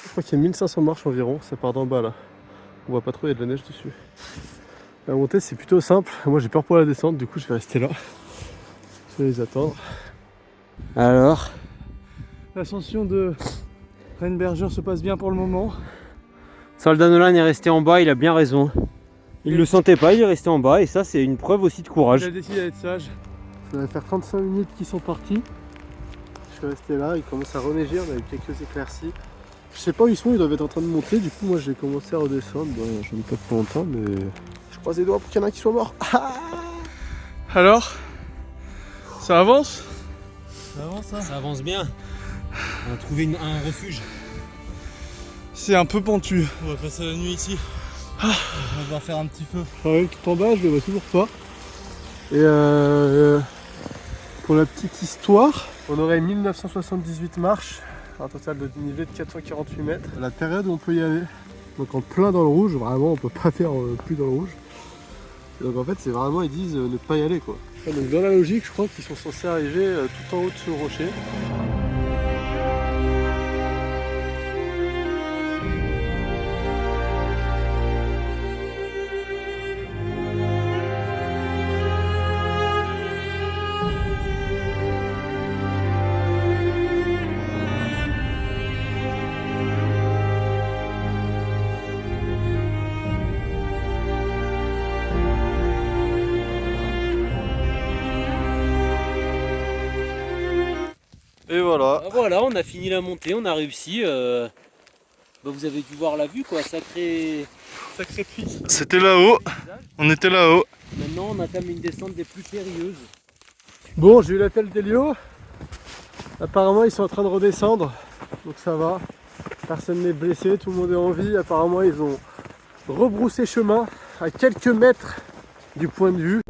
Je crois qu'il y a 1500 marches environ, ça part d'en bas là. On voit pas trop, il y a de la neige dessus. La montée c'est plutôt simple, moi j'ai peur pour la descente, du coup je vais rester là. Je vais les attendre. Alors, L'ascension de Rennes-Berger se passe bien pour le moment. Soldat Nolan est resté en bas, il a bien raison. Il le sentait pas, il est resté en bas et ça c'est une preuve aussi de Il courage. a décidé d'être sage. Ça va faire 35 minutes qu'ils sont partis. Je suis resté là, il commence à reneiger, on a eu quelques éclaircies. Je sais pas où ils sont, ils doivent être en train de monter, du coup moi j'ai commencé à redescendre. Bon, je ne pas pour longtemps mais je croise les doigts pour qu'il y en ait un qui soit mort. Alors, ça avance? Ça avance bien. On a trouvé un refuge. C'est un peu pentu. On va passer la nuit ici. On va devoir faire un petit feu. Ouais, tout en bas, je le vois toujours pas. Et pour la petite histoire, on aurait 1978 marches, un total de dénivelé de 448 mètres. La période où on peut y aller, donc en plein dans le rouge, vraiment on peut pas faire plus dans le rouge. Et donc en fait c'est vraiment, ils disent ne pas y aller quoi. Donc dans la logique, je crois qu'ils sont censés arriver tout en haut de ce rocher. Et voilà. Ah, voilà, on a fini la montée, on a réussi. Vous avez dû voir la vue quoi, sacré piste. C'était là-haut. On était là-haut. Maintenant on entame une descente des plus périlleuses. Bon, j'ai eu l'appel d'Elio. Apparemment ils sont en train de redescendre, donc ça va. Personne n'est blessé, tout le monde est en vie. Apparemment ils ont rebroussé chemin à quelques mètres du point de vue.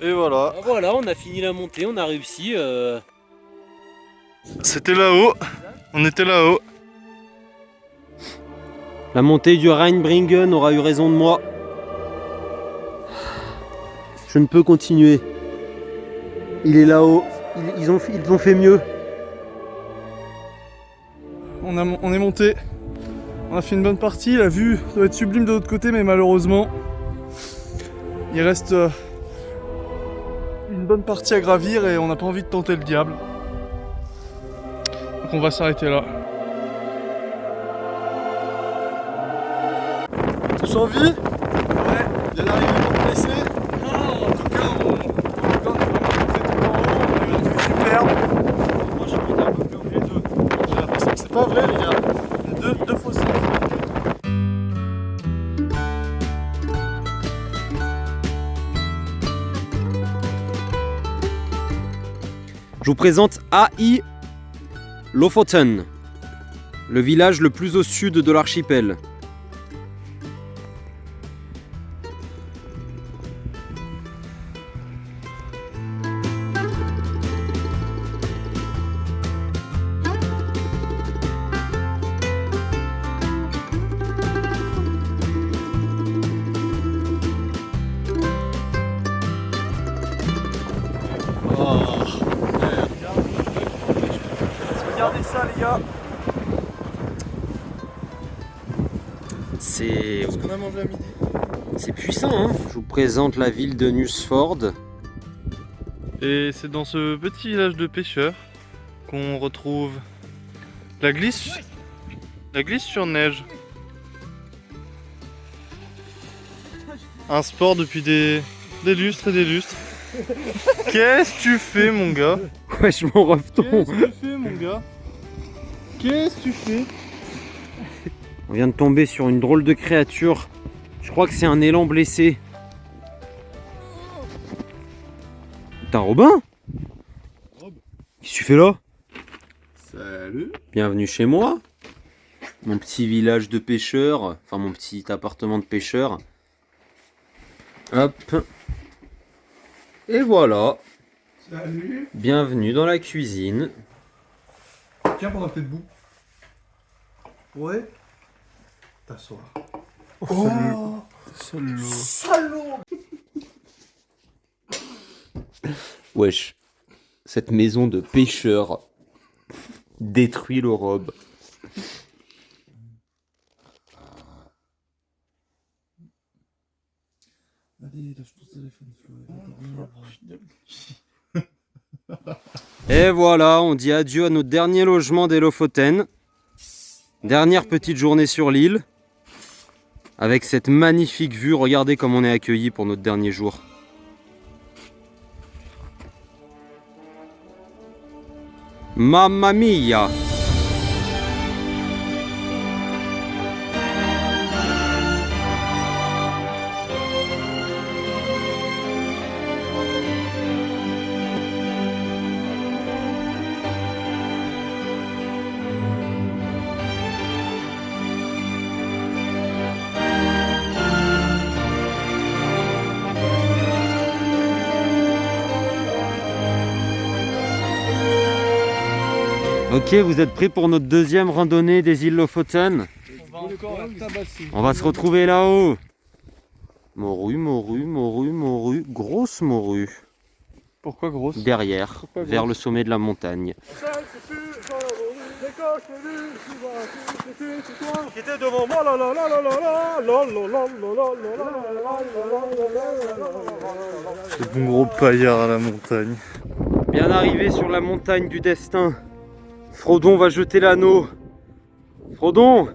Et voilà. Ah, voilà, on a fini la montée, on a réussi. C'était là-haut. On était là-haut. La montée du Rheinbringen aura eu raison de moi. Je ne peux continuer. Il est là-haut. Ils ont fait mieux. On est monté. On a fait une bonne partie. La vue doit être sublime de l'autre côté, mais malheureusement, il reste une bonne partie à gravir et on n'a pas envie de tenter le diable. Donc on va s'arrêter là. Tous en vie? Ouais. Bien arrivé pour te blesser? Non, en tout cas, on fait tout en haut, on a eu un truc superbe. Moi j'ai monté un peu plus haut que les deux. J'ai l'impression que c'est pas vrai les gars. Il y a deux fossiles. Je vous présente AI Lofoten, le village le plus au sud de l'archipel. Regardez ça les gars. C'est Ce qu'on a mangé à midi. C'est puissant, hein. Je vous présente la ville de Nusfjord. Et c'est dans ce petit village de pêcheurs qu'on retrouve la glisse sur neige. Un sport depuis des lustres et des lustres. Qu'est-ce que tu fais mon gars? Wesh mon refton. Qu'est-ce que tu fais mon gars? Qu'est-ce que tu fais? On vient de tomber sur une drôle de créature. Je crois que c'est un élan blessé. T'es un Robin? Qu'est-ce que tu fais là? Salut. Bienvenue chez moi. Mon petit village de pêcheurs. Enfin mon petit appartement de pêcheurs. Hop. Et voilà. Salut. Bienvenue dans la cuisine. Tiens pendant que t'es debout. Ouais. T'asseoir. Oh, salaud. Wesh. Cette maison de pêcheurs détruit le robe. Et voilà, on dit adieu à notre dernier logement des Lofoten. Dernière petite journée sur l'île. Avec cette magnifique vue, regardez comme on est accueillis pour notre dernier jour. Mamma mia! Ok, vous êtes prêts pour notre deuxième randonnée des îles Lofoten? On va encore la tabasser. On va se retrouver là-haut. Morue, morue, morue, morue, grosse morue. Pourquoi grosse? Derrière, Pourquoi vers grosse? le sommet de la montagne. Qui était devant moi, là là là là là là là là là C'est bon gros paillard à la montagne. Bien arrivé sur la montagne du destin, Frodon va jeter l'anneau. Frodon!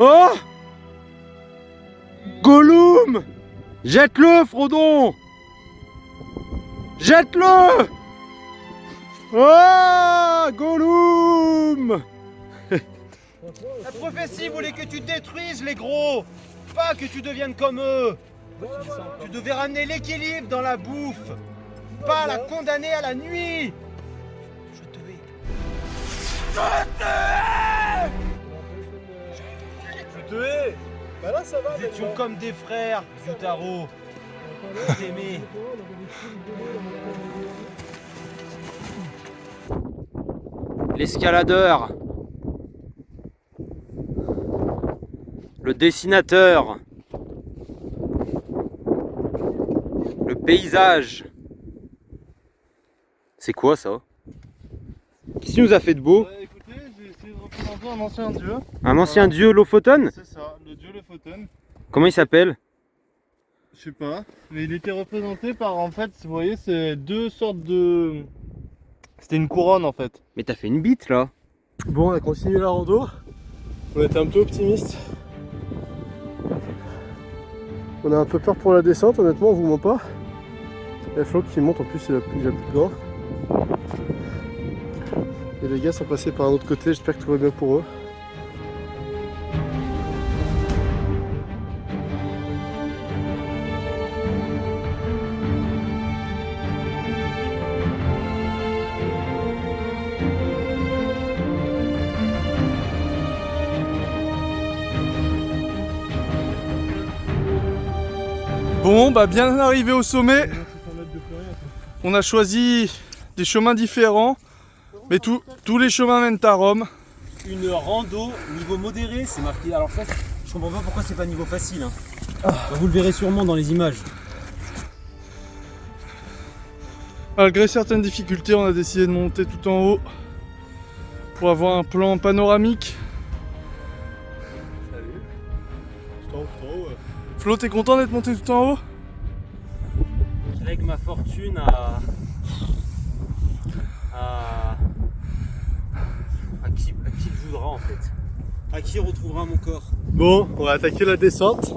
Oh! Gollum! Jette-le, Frodon! Jette-le! Oh! Gollum! La prophétie voulait que tu détruises les gros, pas que tu deviennes comme eux. Tu devais ramener l'équilibre dans la bouffe, pas la condamner à la nuit. Je te hais. Je te hais. Bah là ça va. Nous étions comme des frères, Yutaro. T'aimais. L'escaladeur. Le dessinateur. Le paysage. C'est quoi ça? Qu'est-ce qu'il nous a fait de beau? Écoutez, j'ai essayé de représenter un ancien dieu. Un ancien dieu Lofoten? C'est ça, le dieu Lofoten. Comment il s'appelle? Je sais pas, mais il était représenté par, en fait, vous voyez, c'est deux sortes de... C'était une couronne en fait. Mais t'as fait une bite là. Bon, on a continué la rando. On était un peu optimiste. On a un peu peur pour la descente, honnêtement, on vous ment pas. Il y a Flo qui monte, en plus il a plus de gants. Et les gars sont passés par un autre côté, j'espère que tout va bien pour eux. Bon, bah bien arrivé au sommet. On a choisi des chemins différents, mais tous les chemins mènent à Rome. Une rando niveau modéré, c'est marqué. Alors ça, je comprends pas pourquoi c'est pas niveau facile. Hein. Vous le verrez sûrement dans les images. Malgré certaines difficultés, on a décidé de monter tout en haut pour avoir un plan panoramique. Flo, t'es content d'être monté tout en haut? Je lègue ma fortune à qui le voudra en fait. À qui retrouvera mon corps. Bon, on va attaquer la descente.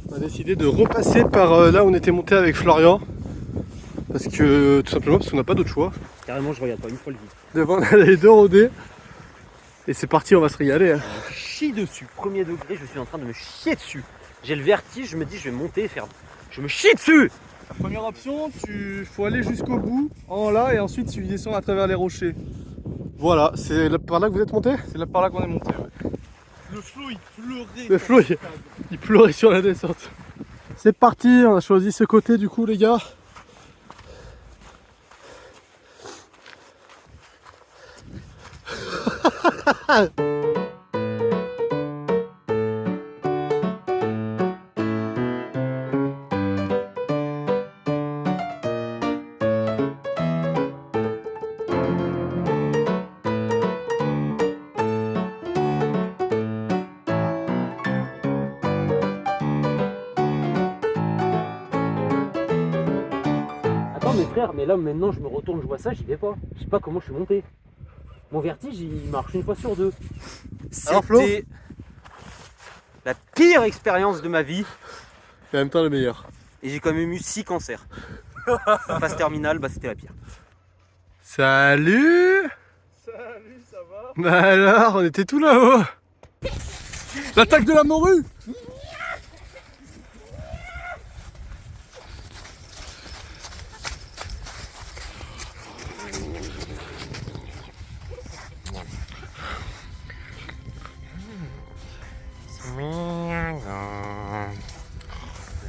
On a décidé de repasser par là où on était monté avec Florian. Parce que, tout simplement, parce qu'on n'a pas d'autre choix. Carrément, je regarde pas une fois le vide. Devant, on a les deux rodés. Et c'est parti, on va se régaler. Hein. Je chie dessus. Premier degré, je suis en train de me chier dessus. J'ai le vertige, je me dis je vais monter et faire. Je me chie dessus. La première option, faut aller jusqu'au bout, en là, et ensuite tu descends à travers les rochers. Voilà, c'est par là que vous êtes monté? C'est là par là qu'on est monté. Ouais. Le Flo il pleurait. Le Flo, il pleurait sur la descente. C'est parti, on a choisi ce côté du coup les gars. Attends mais frère, mais là maintenant je me retourne, je vois ça, j'y vais pas. Je sais pas comment je suis monté. Mon vertige il marche une fois sur deux. Alors, Flo, C'était la pire expérience de ma vie. Et en même temps le meilleur. Et j'ai quand même eu 6 cancers. En phase terminale, bah c'était la pire. Salut. Salut, ça va? Bah alors, on était tout là-haut. L'attaque de la morue.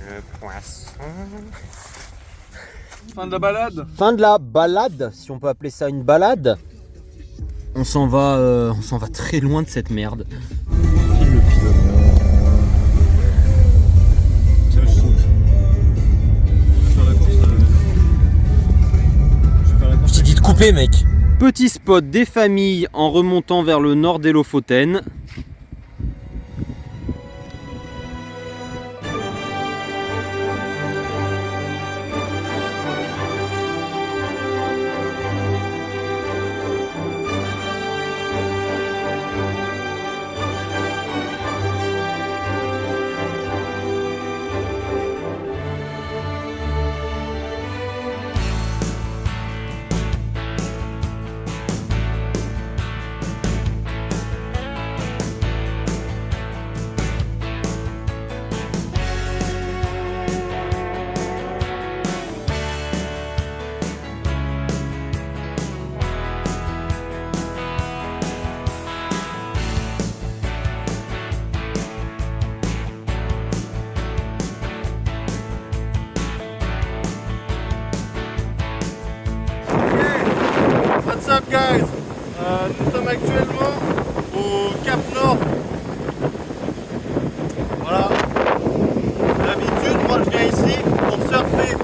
Le poisson. Fin de la balade. Fin de la balade, si on peut appeler ça une balade. On s'en va très loin de cette merde. Le pilote. Je t'ai dit de couper, mec. Petit spot des familles en remontant vers le nord des Lofoten. guys, nous sommes actuellement au Cap Nord. Voilà. D'habitude, moi je viens ici pour surfer.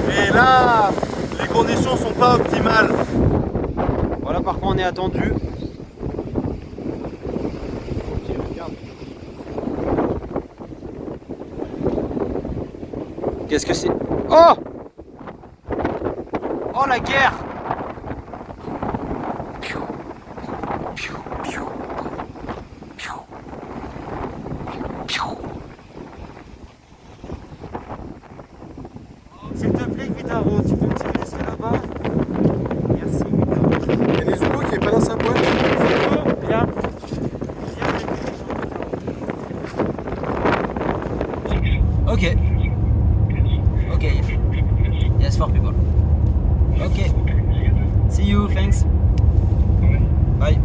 Mais là, les conditions sont pas optimales. Voilà par quoi on est attendu. Qu'est-ce que c'est? Oh! Oh la guerre! S'il te plaît, Guitaro, tu peux me tirer laisser là-bas? Merci, Guitaro. Il y a Nezuko qui est pas dans sa boîte. Nezuko, viens. Ok. Ok. Yes, for people. Ok. See you, thanks. Bye.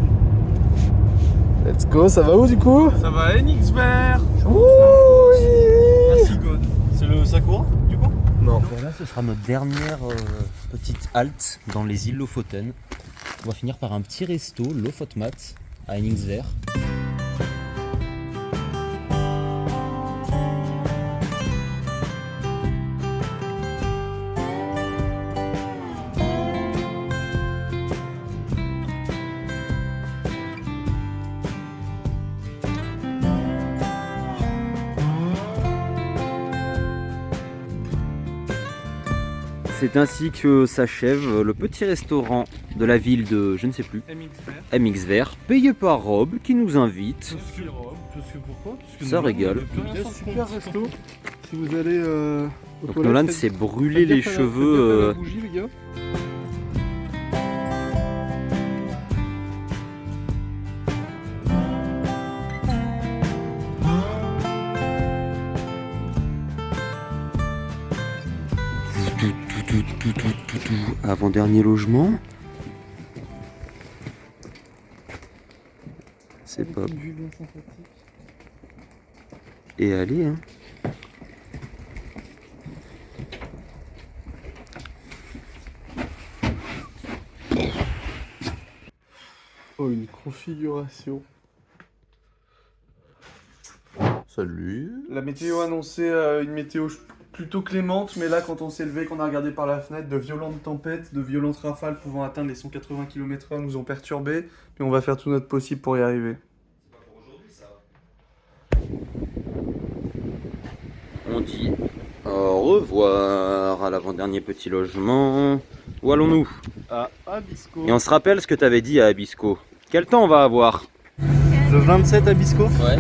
Let's go, ça va où du coup? Ça va à NX Vert. Merci God. C'est le Sakura du coup? Non. Voilà, ce sera notre dernière petite halte dans les îles Lofoten. On va finir par un petit resto, Lofotmat, à Henningsvert. C'est ainsi que s'achève le petit restaurant de la ville de, je ne sais plus, MX Vert, payé par Rob qui nous invite. Parce que pourquoi? Parce que Ça nous, régale. on a plus rien sur le Super compte. resto. Si vous allez aux Donc toilettes, Nolan faites- s'est brûlé faites les gaffe à la- cheveux. faites gaffe à la bougie, les gars. Avant-dernier logement. C'est pas. Et allez, hein. Oh, une configuration. Salut. La météo annonçait une météo plutôt clémente, mais là, quand on s'est levé, qu'on a regardé par la fenêtre, de violentes tempêtes, de violentes rafales pouvant atteindre les 180 km/h nous ont perturbés, puis on va faire tout notre possible pour y arriver. On dit au revoir à l'avant-dernier petit logement. Où allons-nous? À Abisko. Et on se rappelle ce que t'avais dit à Abisko. Quel temps on va avoir? Le 27 Abisko. Ouais.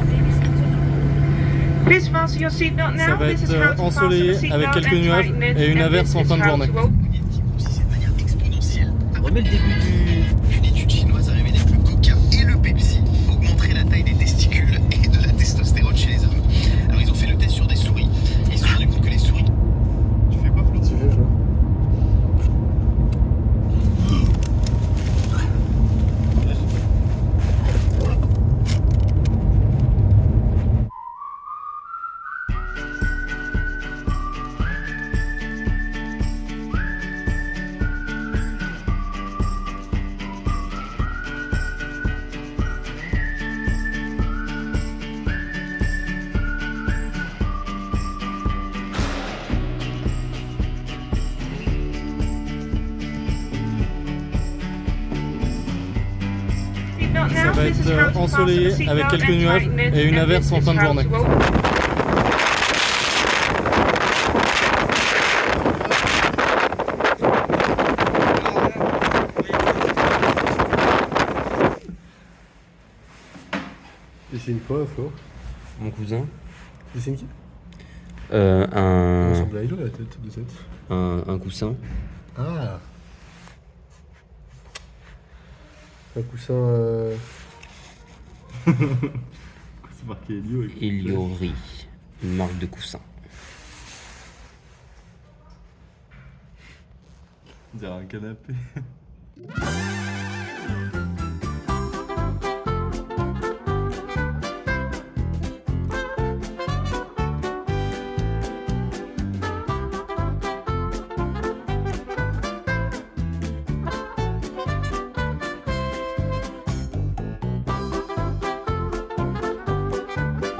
Please fasten your seatbelt now. Ça va This is être, how to fasten ensoleillé, the seatbelt avec quelques and nuages tighten it, et une and averse this en is fin de how journée. to roll. Remets le début du. Une étude chinoise a révélé que le coca et le Pepsi augmenteraient la taille des testicules et de la testostérone chez les hommes. Alors ils ont fait le test sur des souris et ils se sont rendus compte que les souris... Tu fais quoi, Flo? Tu fais, Flo? Ça va être ensoleillé avec quelques nuages et une averse en fin de journée. Dessine quoi, Flo? Mon cousin. Dessine qui? Un ressemble à Hello, la tête de cette. un coussin. Ah. Un coussin. C'est marqué Elio. Eliori, une marque de coussin. On dirait un canapé.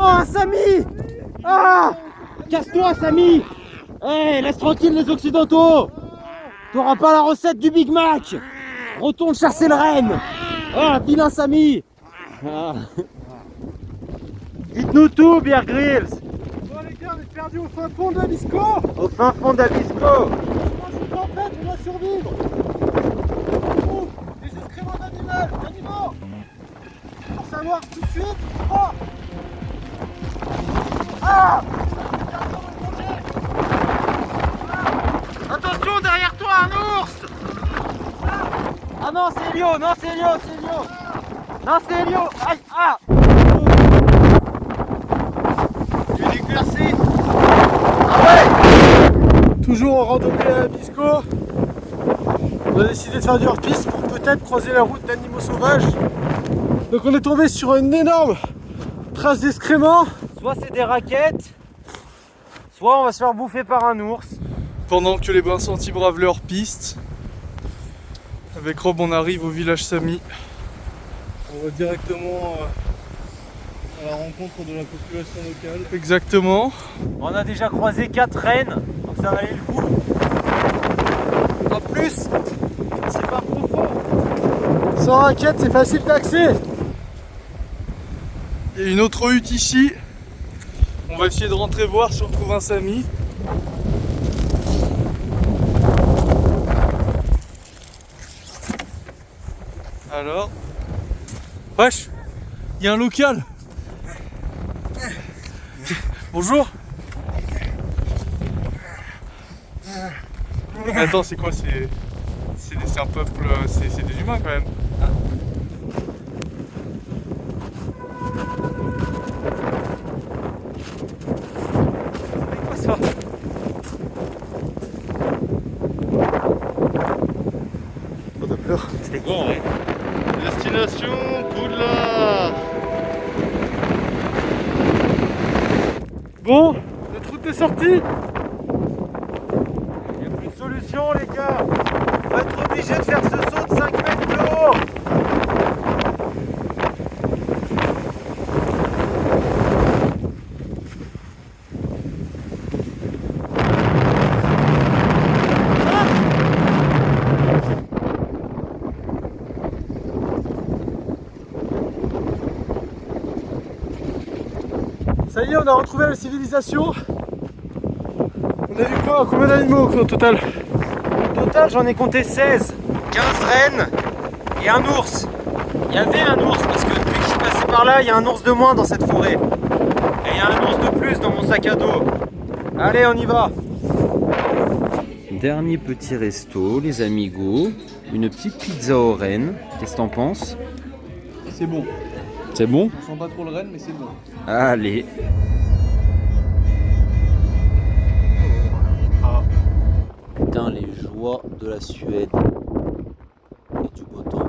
Oh, Samy! Ah! Casse-toi, Samy! Eh, laisse tranquille les Occidentaux! T'auras pas la recette du Big Mac! Retourne chasser le renne! Ah, vilain Samy! Ah. Dites-nous tout, Bear Grylls! Bon les gars, on est perdu au fin fond de l'Abisko. Au fin fond d'Abisko! Moi je suis tempête, on doit survivre. On trouve des excréments d'animaux! Pour savoir tout de suite. Oh ah! Attention, derrière toi, un ours! Ah non, c'est Elio! Non, c'est Elio! C'est Elio! Non, c'est Elio! Aïe! Ah! Tu es éclairci! Ah ouais! Toujours en randonnée à Abisko. On a décidé de faire du hors-piste pour peut-être croiser la route d'animaux sauvages. Donc on est tombé sur une énorme trace d'excréments. Soit c'est des raquettes, soit on va se faire bouffer par un ours. Pendant que les bains sentis bravent leur piste, avec Rob on arrive au village Sami. On va directement à la rencontre de la population locale. Exactement. On a déjà croisé 4 rennes, donc ça valait le coup. En plus, c'est pas profond. Sans raquettes, c'est facile d'accès. Il y a une autre hutte ici. On va essayer de rentrer voir si on trouve un Sami. Alors, wesh, il y a un local. Bonjour. Attends, c'est quoi? C'est un peuple, c'est des humains quand même. C'est quoi ça? On a peur. C'était bon, ouais. Destination Poudlard. Bon, notre route est sortie. Il n'y a plus de solution, les gars. On va être obligé de faire ce saut de 5 mètres de haut. Ça y est, on a retrouvé la civilisation. On a vu quoi? Combien d'animaux au total? Au total, j'en ai compté 16. 15 rennes et un ours. Il y avait un ours parce que depuis que je suis passé par là, il y a un ours de moins dans cette forêt. Et il y a un ours de plus dans mon sac à dos. Allez, on y va. Dernier petit resto, les amigos. Une petite pizza aux rennes. Qu'est-ce que t'en penses? C'est bon. C'est bon? On sent pas trop le renne, mais c'est bon. Allez. Putain, les joies de la Suède. Et du beau temps.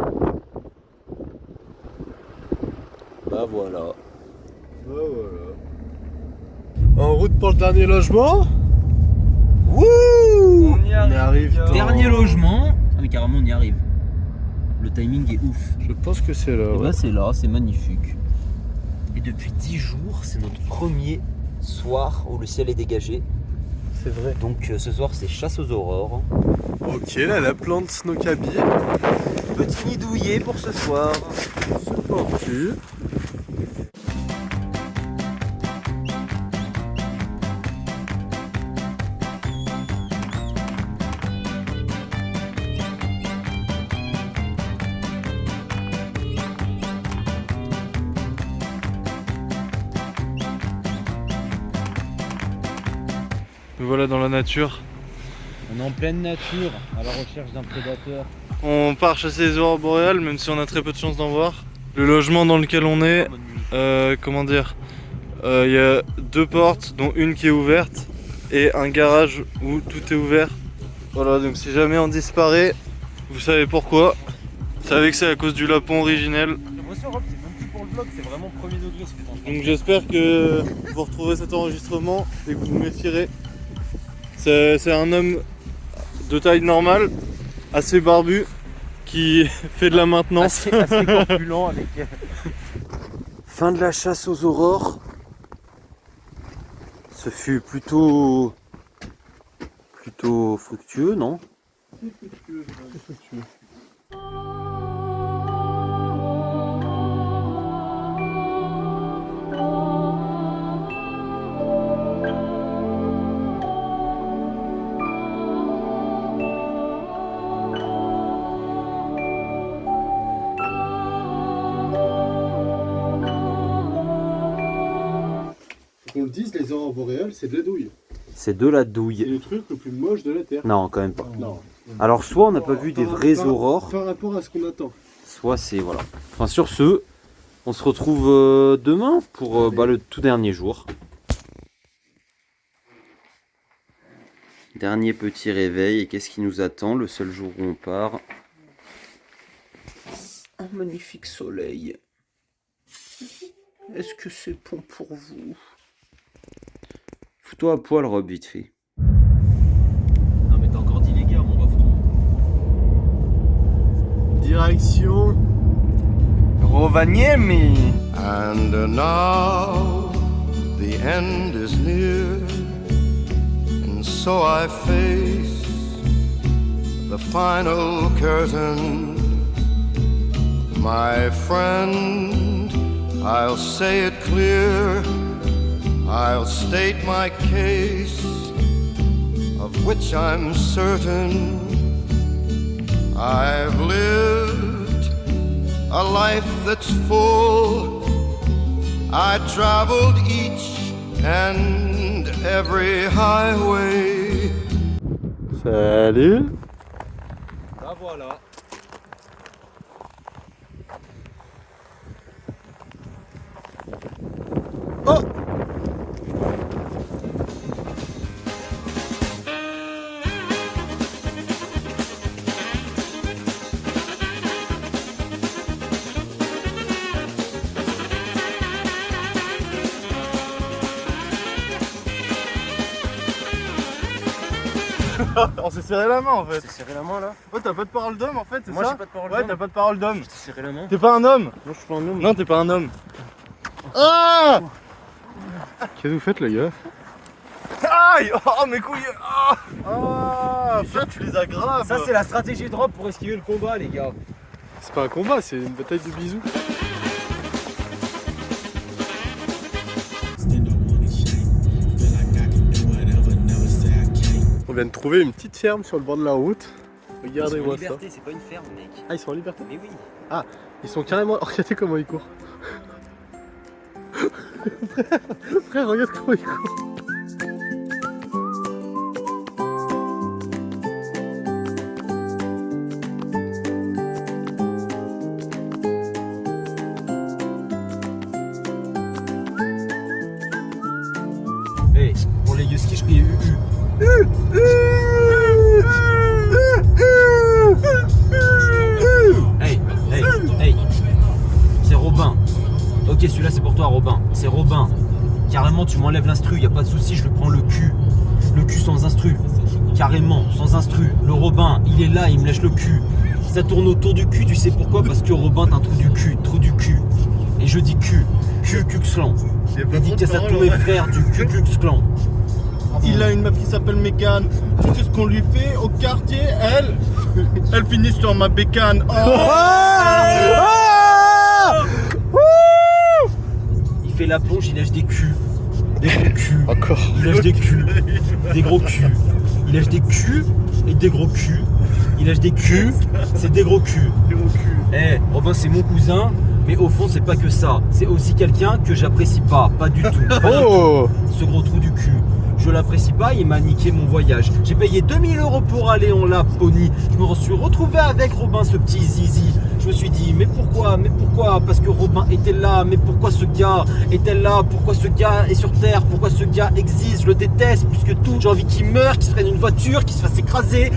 Bah voilà. En route pour le dernier logement. Wouh! On y arrive. Dernier logement. Ah mais carrément on y arrive. Le timing est ouf. Je pense que c'est là. Et Ouais. bah c'est là, c'est magnifique. Et depuis 10 jours, c'est notre premier soir où le ciel est dégagé. C'est vrai. Donc ce soir c'est chasse aux aurores. Ok, là la plante Snokabi. Petit nid douillet pour ce soir. C'est parti. Nous voilà dans la nature. On est en pleine nature, à la recherche d'un prédateur. On part chasser les aurores boréales, même si on a très peu de chance d'en voir. Le logement dans lequel on est, comment dire, il y a 2 portes, dont une qui est ouverte, et un garage où tout est ouvert. Voilà, donc si jamais on disparaît, vous savez pourquoi. Vous savez que c'est à cause du lapon originel. J'ai l'impression, Rob, c'est même plus pour le vlog, c'est vraiment premier degré ce que t'entends. Donc j'espère que vous retrouverez cet enregistrement et que vous vous méfierez. C'est un homme de taille normale, assez barbu, qui fait de la maintenance. Assez corpulent avec... Fin de la chasse aux aurores. Ce fut plutôt fructueux, non? Qu'on le dise, les aurores boréales, c'est de la douille. C'est de la C'est douille. le truc le plus moche de la Terre. Non, quand même pas. Non. Alors soit on n'a pas vu des vraies aurores, Par rapport à ce qu'on attend. soit c'est voilà. Enfin sur ce, on se retrouve demain pour le tout dernier jour. Dernier petit réveil, et qu'est-ce qui nous attend le seul jour où on part? Un magnifique soleil. Est-ce que c'est bon pour vous? Fous-toi à poil, Rob, vite fait. Non mais t'as encore dit les gars, mon ref. Direction Rovaniemi. And now the end is near, and so I face the final curtain. My friend, I'll say it clear, I'll state my case, of which I'm certain. I've lived a life that's full. I traveled each and every highway. Salut. Ah voilà. On s'est serré la main en fait. T'es serré la main là? Ouais, t'as pas de parole d'homme en fait, c'est ça? Moi j'ai pas de parole Ouais, d'homme. t'as pas de parole d'homme. Je t'ai serré la main. T'es pas un homme? Non, je suis pas un homme. Non, t'es pas un homme. Ah! Qu'est-ce que vous faites, les gars? Aïe! Oh mes couilles! Ah! Ça, tu les aggraves! Ça c'est la stratégie de Rob pour esquiver le combat les gars. C'est pas un combat, c'est une bataille de bisous. On vient de trouver une petite ferme sur le bord de la route. Regardez-moi ça. C'est pas une ferme mec. Ah, ils sont en liberté? Mais oui. Ah, ils sont carrément... Regardez comment ils courent. Frère, regarde comment ils courent. Hey, pour les Yuski, je crie Hey, hey, hey. C'est Robin. Ok, celui-là c'est pour toi, Robin. C'est Robin. Carrément, tu m'enlèves l'instru, y a pas de souci, je lui prends le cul. Le cul sans instru. Carrément, sans instru. Le Robin, il est là, il me lèche le cul. Ça tourne autour du cul, tu sais pourquoi? Parce que Robin, t'as un trou du cul. Et je dis cul. Cuxlan. Dédicace à tous mes frères du Cuxlan. Il a une meuf qui s'appelle Mégane. Tu sais ce qu'on lui fait au quartier? Elle finit sur ma bécane. Il fait la plonge, il lèche des culs. Des gros culs. Encore. Il lèche des culs. Des gros culs. Il lèche des culs et des gros culs. Il lèche des culs, c'est des gros culs. Eh, Robin c'est mon cousin, mais au fond c'est pas que ça. C'est aussi quelqu'un que j'apprécie pas du tout. Oh! Ce gros trou du cul. Je l'apprécie pas, il m'a niqué mon voyage. J'ai payé 2000 € pour aller en Laponie. Je me suis retrouvé avec Robin, ce petit zizi. Je me suis dit, mais pourquoi? Parce que Robin était là. Mais pourquoi ce gars était là? Pourquoi ce gars est sur terre? Pourquoi ce gars existe? Je le déteste plus que tout. J'ai envie qu'il meure, qu'il se prenne une voiture, qu'il se fasse écraser,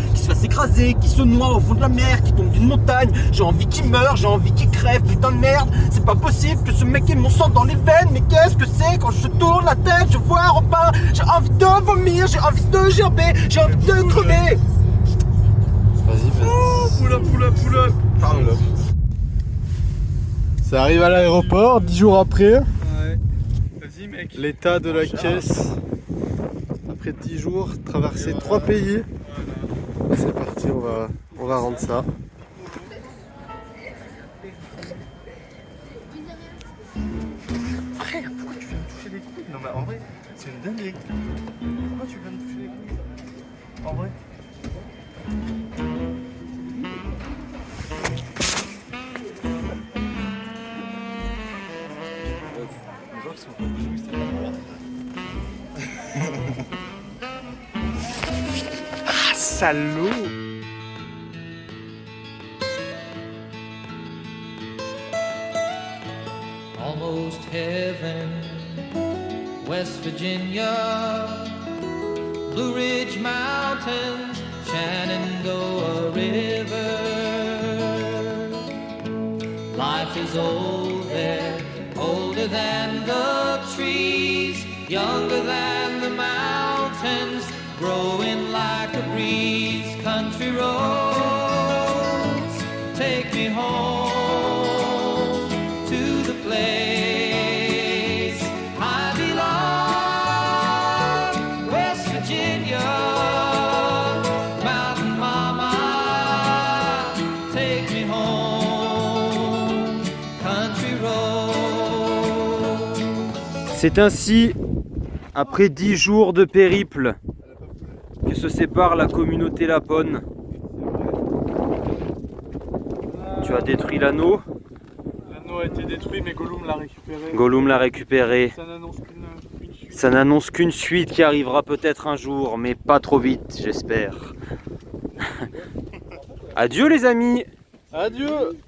qu'il se noie au fond de la mer, qu'il tombe d'une montagne. J'ai envie qu'il meure, j'ai envie qu'il crève, putain de merde. C'est pas possible que ce mec ait mon sang dans les veines. Mais qu'est-ce que c'est quand je tourne la tête? Je vois Robin, j'ai envie de vomir, j'ai envie de gerber, j'ai envie de crever. Vas-y. Poula. Pardon. Ça arrive à l'aéroport, 10 jours après. Ouais. Vas-y mec. L'état de la caisse. jours, traverser 3 pays. C'est parti, on va rendre ça. Frère, pourquoi tu viens me toucher les couilles? Non mais en vrai, c'est une dinguerie. Pourquoi tu viens me toucher les couilles? En vrai. Ah, salaud! Almost heaven, West Virginia, Blue Ridge Mountains, Shenandoah River. Life is old there, older than the trees, younger than the mountains, growing like a breeze. Country roads, take me home to the place I belong. West Virginia, Mountain Mama, take me home, country roads. C'est ainsi, après 10 jours de périple, que se sépare la communauté Lapone. Tu as détruit l'anneau. L'anneau a été détruit, mais Gollum l'a récupéré. Gollum l'a récupéré. Ça n'annonce qu'une suite. Ça n'annonce qu'une suite qui arrivera peut-être un jour, mais pas trop vite, j'espère. Adieu les amis. Adieu.